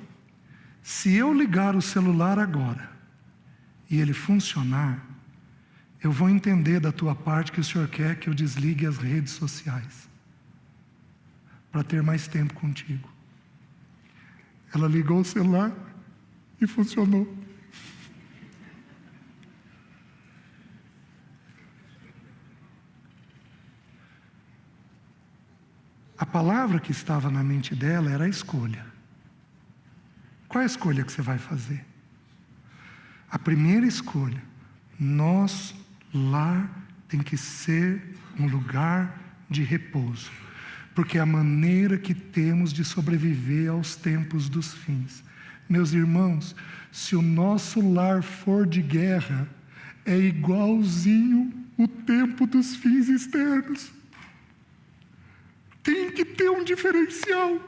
se eu ligar o celular agora e ele funcionar, eu vou entender da tua parte que o Senhor quer que eu desligue as redes sociais para ter mais tempo contigo. Ela ligou o celular e funcionou. A palavra que estava na mente dela era a escolha. Qual é a escolha que você vai fazer? A primeira escolha: nosso lar tem que ser um lugar de repouso, porque é a maneira que temos de sobreviver aos tempos dos fins. Meus irmãos, se o nosso lar for de guerra, é igualzinho o tempo dos fins externos. Tem que ter um diferencial.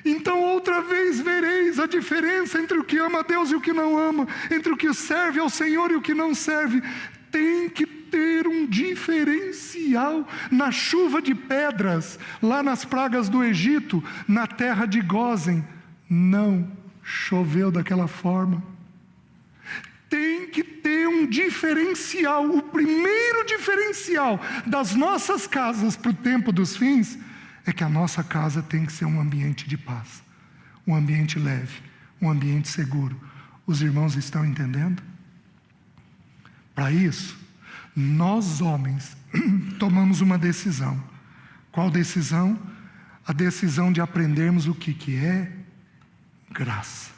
Então outra vez vereis a diferença entre o que ama a Deus e o que não ama, entre o que serve ao Senhor e o que não serve. Tem que ter um diferencial. Na chuva de pedras, lá nas pragas do Egito, na terra de Gósen, não choveu daquela forma. Tem que ter um diferencial. O primeiro diferencial das nossas casas para o tempo dos fins é que a nossa casa tem que ser um ambiente de paz, um ambiente leve, um ambiente seguro. Os irmãos estão entendendo? Para isso, nós homens tomamos uma decisão. Qual decisão? A decisão de aprendermos o que é graça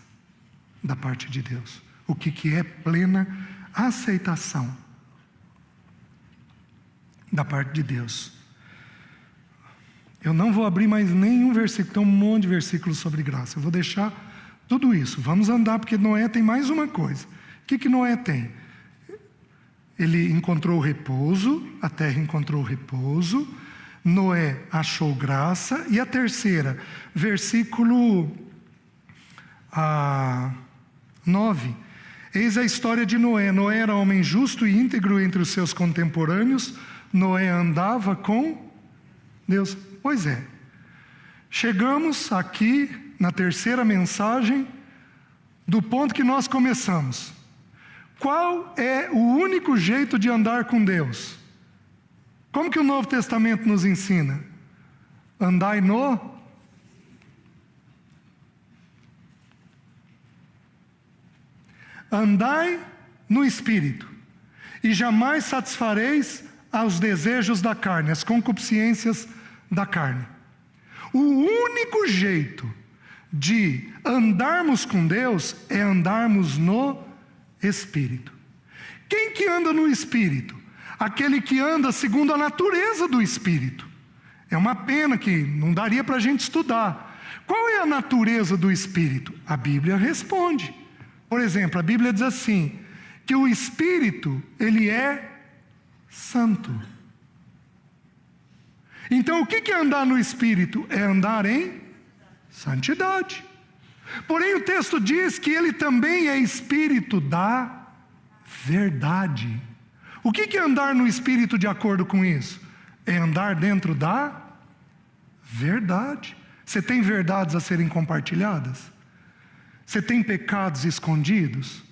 da parte de Deus. O que é plena aceitação da parte de Deus. Eu não vou abrir mais nenhum versículo, tem um monte de versículos sobre graça. Eu vou deixar tudo isso. Vamos andar, porque Noé tem mais uma coisa. O que Noé tem? Ele encontrou repouso, a terra encontrou repouso, Noé achou graça. E a terceira, versículo 9. Eis a história de Noé. Noé era homem justo e íntegro entre os seus contemporâneos. Noé andava com Deus. Pois é. Chegamos aqui na terceira mensagem do ponto que nós começamos. Qual é o único jeito de andar com Deus? Como que o Novo Testamento nos ensina? Andai no Andai no Espírito, e jamais satisfareis aos desejos da carne, as concupiscências da carne. O único jeito de andarmos com Deus é andarmos no Espírito. Quem que anda no Espírito? Aquele que anda segundo a natureza do Espírito. É uma pena que não daria para a gente estudar. Qual é a natureza do Espírito? A Bíblia responde. Por exemplo, a Bíblia diz assim, que o Espírito, ele é santo. Então, o que é andar no Espírito? É andar em santidade. Porém, o texto diz que ele também é Espírito da verdade. O que é andar no Espírito de acordo com isso? É andar dentro da verdade. Você tem verdades a serem compartilhadas? Você tem pecados escondidos?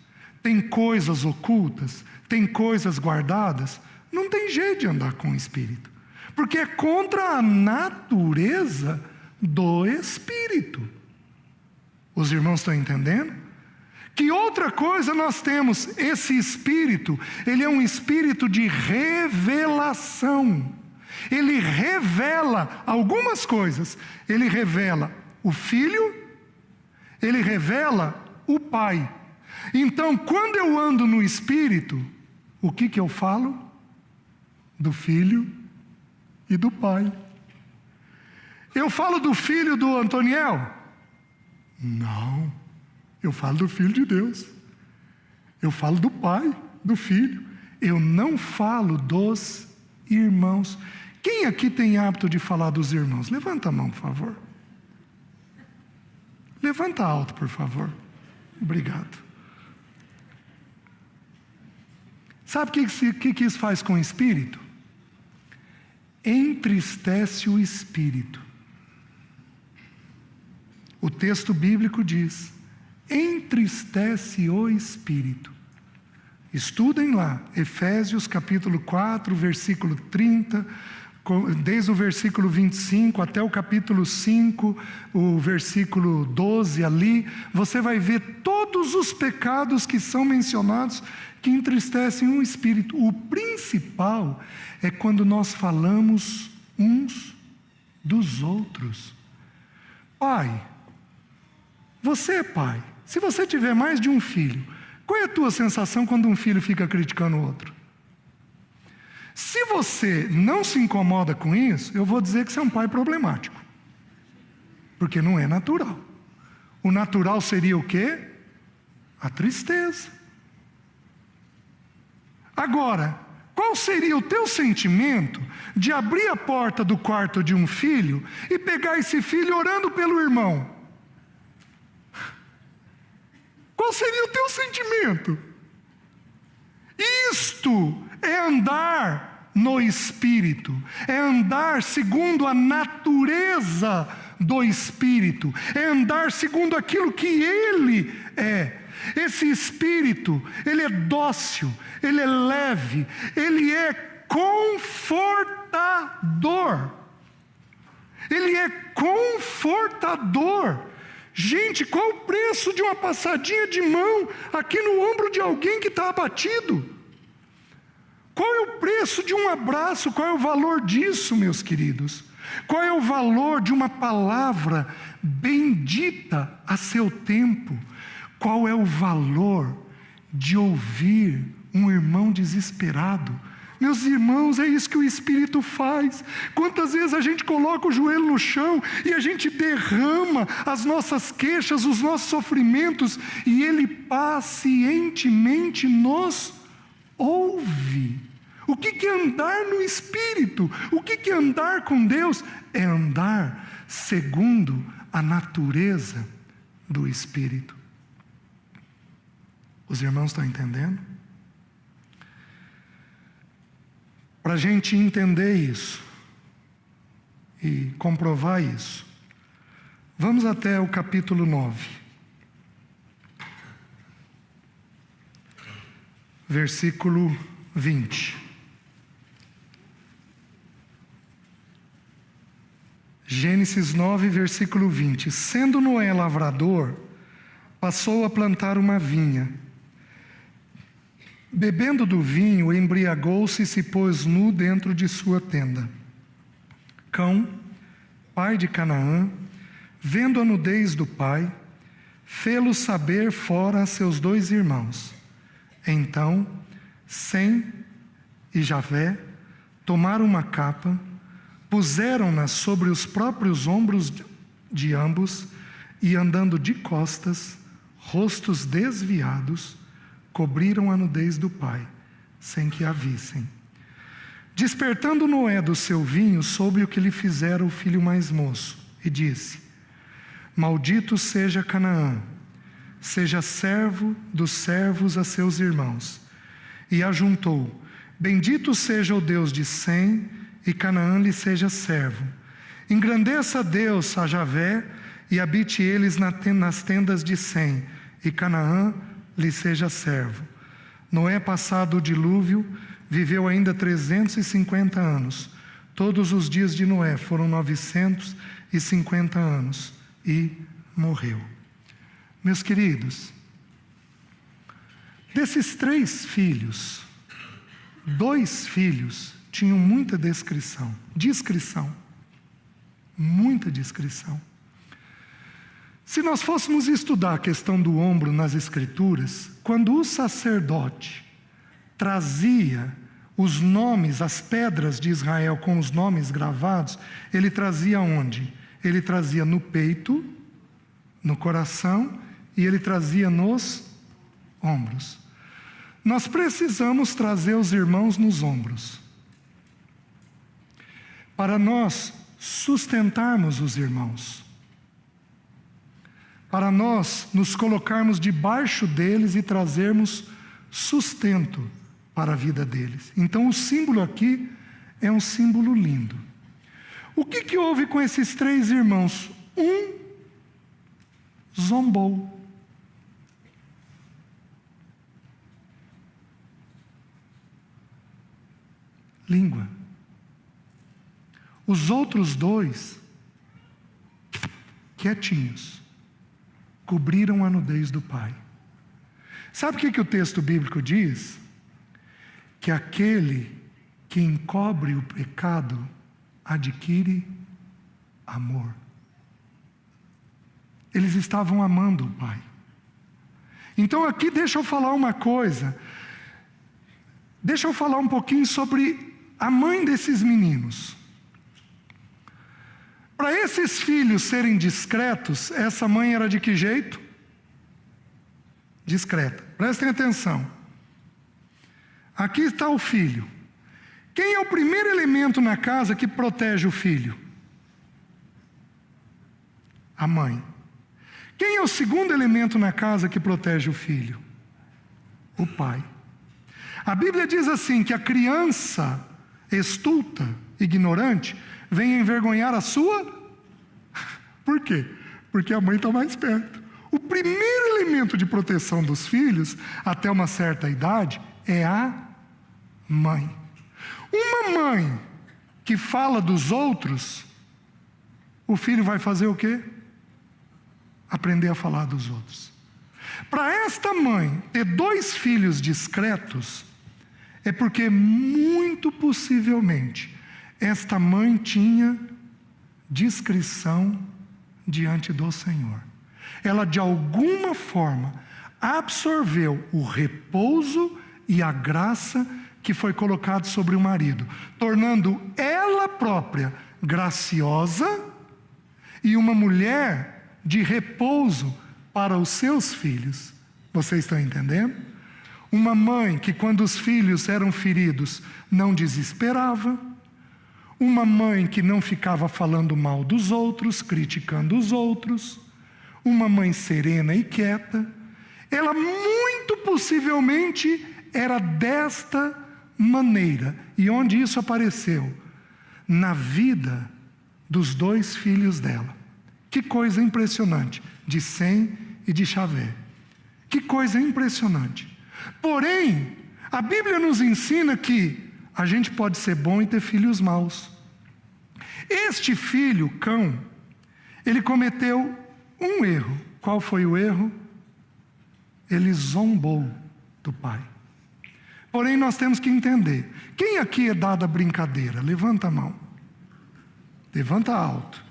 Tem coisas ocultas? Tem coisas guardadas? Não tem jeito de andar com o Espírito, porque é contra a natureza do Espírito. Os irmãos estão entendendo? Que outra coisa nós temos? Esse Espírito, ele é um Espírito de revelação. Ele revela algumas coisas. Ele revela o Filho, ele revela o Pai. Então, quando eu ando no Espírito, o que eu falo? Do Filho e do Pai. Eu falo do filho do Antoniel? Não. Eu falo do Filho de Deus. Eu falo do Pai, do Filho. Eu não falo dos irmãos. Quem aqui tem hábito de falar dos irmãos? Levanta a mão, por favor. Levanta alto, por favor. Obrigado. Sabe o que isso faz com o espírito? Entristece o espírito. O texto bíblico diz: entristece o espírito. Estudem lá, Efésios capítulo 4, versículo 30, desde o versículo 25 até o capítulo 5, o versículo 12 ali, você vai ver todos os pecados que são mencionados que entristecem o espírito. O principal é quando nós falamos uns dos outros. Pai, você é pai. Se você tiver mais de um filho, qual é a tua sensação quando um filho fica criticando o outro? Se você não se incomoda com isso, eu vou dizer que você é um pai problemático. Porque não é natural. O natural seria o quê? A tristeza. Agora, qual seria o teu sentimento de abrir a porta do quarto de um filho e pegar esse filho orando pelo irmão? Qual seria o teu sentimento? Isto é andar no Espírito, é andar segundo a natureza do Espírito, é andar segundo aquilo que Ele é. Esse Espírito, Ele é dócil, Ele é leve, Ele é confortador. Ele é confortador. Gente, qual o preço de uma passadinha de mão aqui no ombro de alguém que está abatido? Qual é o preço de um abraço? Qual é o valor disso, meus queridos? Qual é o valor de uma palavra bendita a seu tempo? Qual é o valor de ouvir um irmão desesperado? Meus irmãos, é isso que o Espírito faz. Quantas vezes a gente coloca o joelho no chão e a gente derrama as nossas queixas, os nossos sofrimentos, e Ele pacientemente nos ouve. O que é andar no Espírito? O que é andar com Deus? É andar segundo a natureza do Espírito. Os irmãos estão entendendo? Para a gente entender isso e comprovar isso, vamos até o capítulo 9, versículo 20. Gênesis 9, versículo 20. Sendo Noé lavrador, passou a plantar uma vinha. Bebendo do vinho, embriagou-se e se pôs nu dentro de sua tenda. Cão, pai de Canaã, vendo a nudez do pai, fê-lo saber fora a seus 2 irmãos. Então, Sem e Javé tomaram uma capa, puseram-na sobre os próprios ombros de ambos e, andando de costas, rostos desviados, cobriram a nudez do pai, sem que a vissem. Despertando Noé do seu vinho, soube o que lhe fizera o filho mais moço, e disse: Maldito seja Canaã, seja servo dos servos a seus irmãos. E ajuntou: Bendito seja o Deus de Sem, e Canaã lhe seja servo. Engrandeça Deus a Javé, e habite eles nas tendas de Sem, e Canaã lhe seja servo. Noé, passado o dilúvio, viveu ainda 350 anos. Todos os dias de Noé foram 950 anos e morreu. Meus queridos, desses 3 filhos, 2 filhos tinham muita discrição, muita discrição. Se nós fôssemos estudar a questão do ombro nas Escrituras, quando o sacerdote trazia os nomes, as pedras de Israel com os nomes gravados, ele trazia onde? Ele trazia no peito, no coração, e ele trazia nos ombros. Nós precisamos trazer os irmãos nos ombros, para nós sustentarmos os irmãos, para nós nos colocarmos debaixo deles e trazermos sustento para a vida deles. Então o símbolo aqui é um símbolo lindo. O que houve com esses 3 irmãos? Um zombou. Língua. Os outros 2, quietinhos, cobriram a nudez do pai. Sabe o que o texto bíblico diz? Que aquele que encobre o pecado adquire amor. Eles estavam amando o pai. Então aqui deixa eu falar uma coisa. Deixa eu falar um pouquinho sobre a mãe desses meninos. Para esses filhos serem discretos, essa mãe era de que jeito? Discreta. Prestem atenção. Aqui está o filho. Quem é o primeiro elemento na casa que protege o filho? A mãe. Quem é o segundo elemento na casa que protege o filho? O pai. A Bíblia diz assim, que a criança estulta, ignorante, vem envergonhar a sua... Por quê? Porque a mãe está mais perto. O primeiro elemento de proteção dos filhos, até uma certa idade, é a mãe. Uma mãe que fala dos outros, o filho vai fazer o quê? Aprender a falar dos outros. Para esta mãe ter 2 filhos discretos, é porque muito possivelmente esta mãe tinha discrição diante do Senhor. Ela de alguma forma absorveu o repouso e a graça que foi colocado sobre o marido, tornando ela própria graciosa e uma mulher de repouso para os seus filhos. Vocês estão entendendo? Uma mãe que, quando os filhos eram feridos, não desesperava. Uma mãe que não ficava falando mal dos outros, criticando os outros. Uma mãe serena e quieta. Ela muito possivelmente era desta maneira. E onde isso apareceu? Na vida dos 2 filhos dela. Que coisa impressionante, de Sem e de Chavé. Que coisa impressionante. Porém, a Bíblia nos ensina que a gente pode ser bom e ter filhos maus. Este filho, Cão, ele cometeu um erro. Qual foi o erro? Ele zombou do pai. Porém, nós temos que entender. Quem aqui é dado a brincadeira? Levanta a mão. Levanta alto.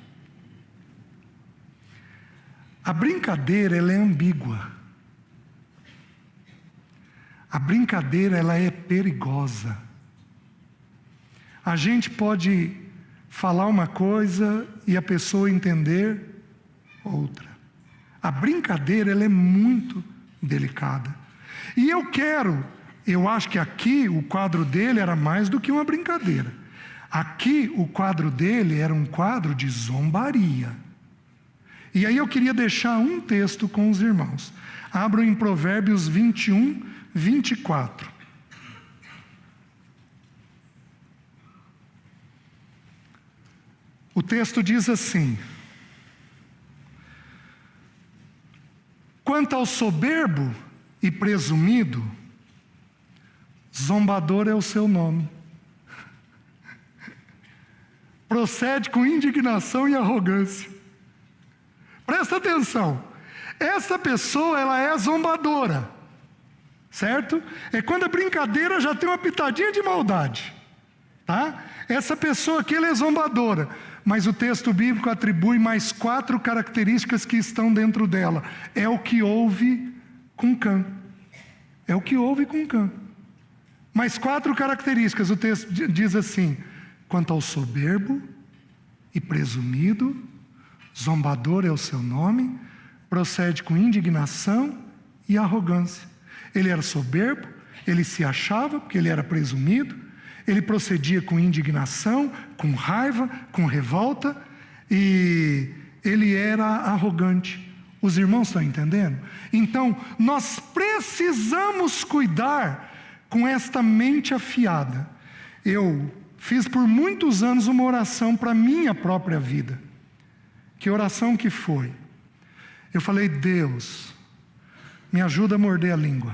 A brincadeira, ela é ambígua. A brincadeira, ela é perigosa. A gente pode falar uma coisa e a pessoa entender outra. A brincadeira, ela é muito delicada. E eu acho que aqui o quadro dele era mais do que uma brincadeira. Aqui o quadro dele era um quadro de zombaria. E aí eu queria deixar um texto com os irmãos. Abram em Provérbios 21, 24. O texto diz assim: quanto ao soberbo e presumido, zombador é o seu nome. Procede com indignação e arrogância. Presta atenção. Essa pessoa, ela é zombadora. Certo? É quando a brincadeira já tem uma pitadinha de maldade. Tá? Essa pessoa aqui, ela é zombadora. Mas o texto bíblico atribui mais 4 características que estão dentro dela. É o que houve com Cã. É o que houve com Cã. Mais 4 características. O texto diz assim: quanto ao soberbo e presumido, zombador é o seu nome, procede com indignação e arrogância. Ele era soberbo, ele se achava, porque ele era presumido, ele procedia com indignação, com raiva, com revolta, e ele era arrogante. Os irmãos estão entendendo? Então, nós precisamos cuidar com esta mente afiada, eu fiz por muitos anos uma oração para a minha própria vida. Que oração que foi? Eu falei: Deus, me ajuda a morder a língua.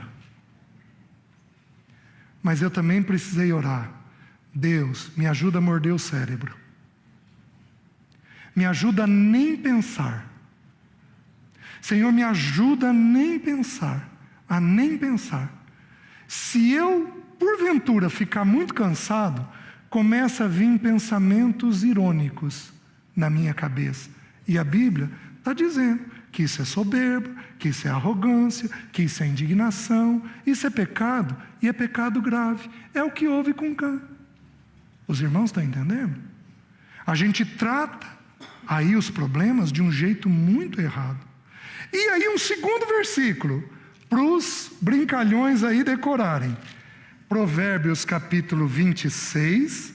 Mas eu também precisei orar: Deus, me ajuda a morder o cérebro. Me ajuda a nem pensar. Senhor, me ajuda a nem pensar. A nem pensar. Se eu, porventura, ficar muito cansado, começa a vir pensamentos irônicos na minha cabeça. E a Bíblia está dizendo que isso é soberba, que isso é arrogância, que isso é indignação, isso é pecado, e é pecado grave. É o que houve com Cã. Os irmãos estão entendendo? A gente trata aí os problemas de um jeito muito errado. E aí um segundo versículo, para os brincalhões aí decorarem. Provérbios capítulo 26,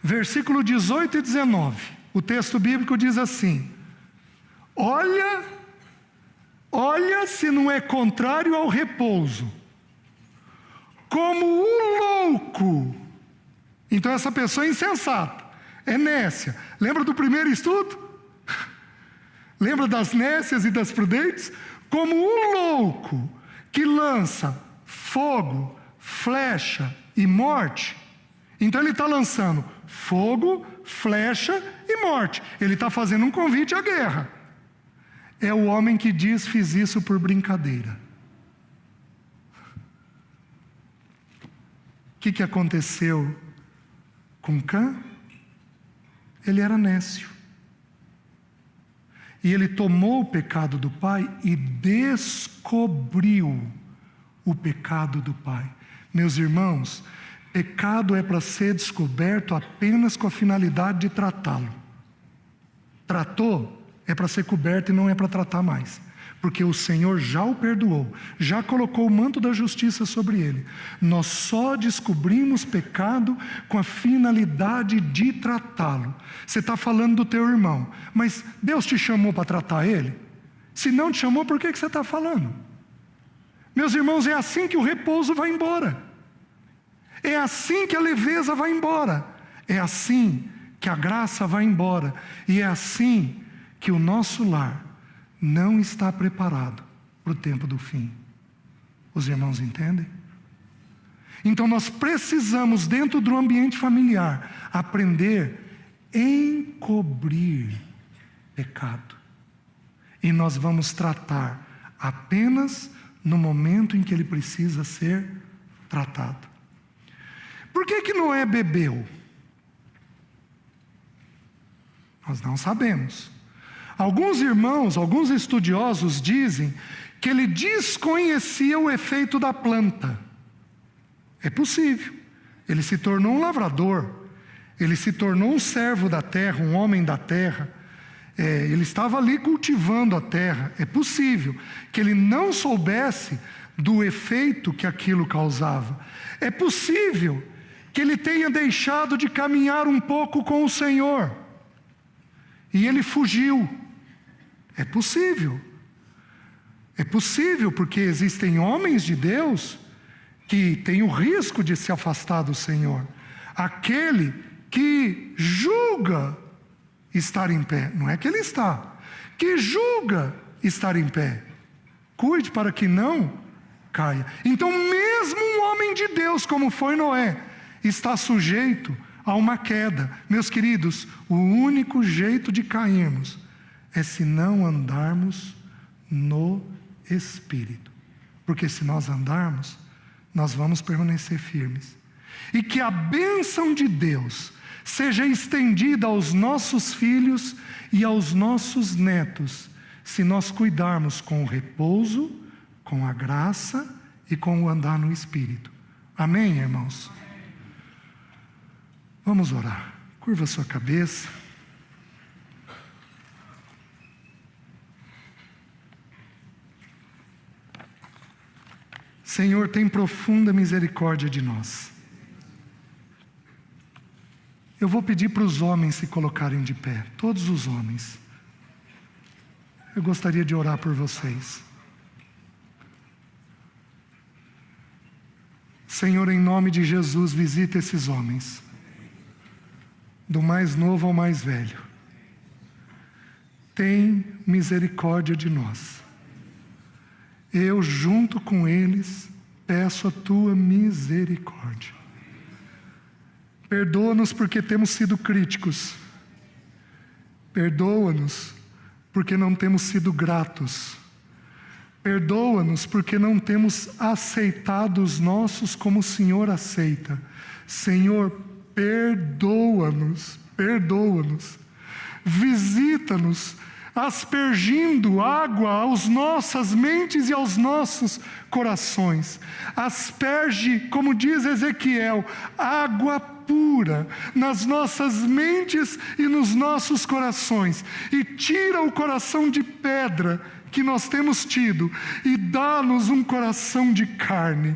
versículo 18 e 19. O texto bíblico diz assim: olha se não é contrário ao repouso, como o louco. Então essa pessoa é insensata, é nécia. Lembra do primeiro estudo? Lembra das nécias e das prudentes? Como o louco que lança fogo, flecha e morte. Então ele está lançando fogo, flecha e morte. Ele está fazendo um convite à guerra. É o homem que diz: fiz isso por brincadeira. O que aconteceu com Cã? Ele era nécio. E ele tomou o pecado do pai e descobriu o pecado do pai. Meus irmãos, pecado é para ser descoberto apenas com a finalidade de tratá-lo. Tratou, é para ser coberto e não é para tratar mais. Porque o Senhor já o perdoou, já colocou o manto da justiça sobre ele. Nós só descobrimos pecado com a finalidade de tratá-lo. Você está falando do teu irmão, mas Deus te chamou para tratar ele? Se não te chamou, por que você está falando? Meus irmãos, é assim que o repouso vai embora. É assim que a leveza vai embora. É assim que a graça vai embora. E é assim que o nosso lar não está preparado para o tempo do fim. Os irmãos entendem? Então nós precisamos, dentro do ambiente familiar, aprender a encobrir pecado. E nós vamos tratar apenas no momento em que ele precisa ser tratado. Por que Noé bebeu? Nós não sabemos. Alguns irmãos, alguns estudiosos dizem que ele desconhecia o efeito da planta. É possível. Ele se tornou um lavrador, ele se tornou um servo da terra, um homem da terra. Ele estava ali cultivando a terra. É possível que ele não soubesse do efeito que aquilo causava. É possível que ele tenha deixado de caminhar um pouco com o Senhor e ele fugiu. É possível. É possível, porque existem homens de Deus que têm o risco de se afastar do Senhor. Aquele que julga estar em pé, não é que ele está, que julga estar em pé. Cuide para que não caia. Então, mesmo um homem de Deus, como foi Noé, está sujeito a uma queda. Meus queridos, o único jeito de cairmos é se não andarmos no Espírito. Porque se nós andarmos, nós vamos permanecer firmes. E que a bênção de Deus seja estendida aos nossos filhos e aos nossos netos, se nós cuidarmos com o repouso, com a graça e com o andar no Espírito. Amém, irmãos? Vamos orar. Curva sua cabeça. Senhor, tem profunda misericórdia de nós. Eu vou pedir para os homens se colocarem de pé, todos os homens. Eu gostaria de orar por vocês. Senhor, em nome de Jesus, visita esses homens, do mais novo ao mais velho. Tem misericórdia de nós. Eu, junto com eles, peço a tua misericórdia. Perdoa-nos porque temos sido críticos. Perdoa-nos porque não temos sido gratos. Perdoa-nos porque não temos aceitado os nossos como o Senhor aceita. Senhor, perdoa-nos, perdoa-nos. Visita-nos, aspergindo água aos nossas mentes e aos nossos corações. Asperge, como diz Ezequiel, água pura nas nossas mentes e nos nossos corações, e tira o coração de pedra que nós temos tido e dá-nos um coração de carne.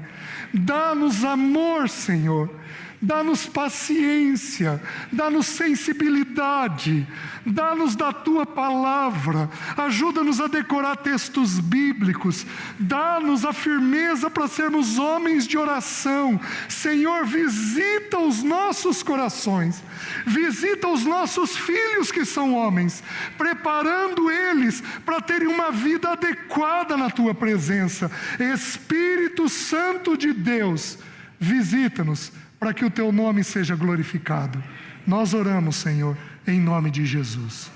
Dá-nos amor, Senhor. Dá-nos paciência, dá-nos sensibilidade, dá-nos da Tua palavra, ajuda-nos a decorar textos bíblicos, dá-nos a firmeza para sermos homens de oração. Senhor, visita os nossos corações, visita os nossos filhos que são homens, preparando eles para terem uma vida adequada na Tua presença. Espírito Santo de Deus, visita-nos, para que o Teu nome seja glorificado. Nós oramos, Senhor, em nome de Jesus.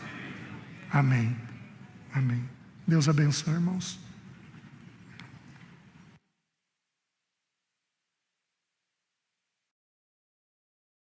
Amém. Amém. Deus abençoe, irmãos.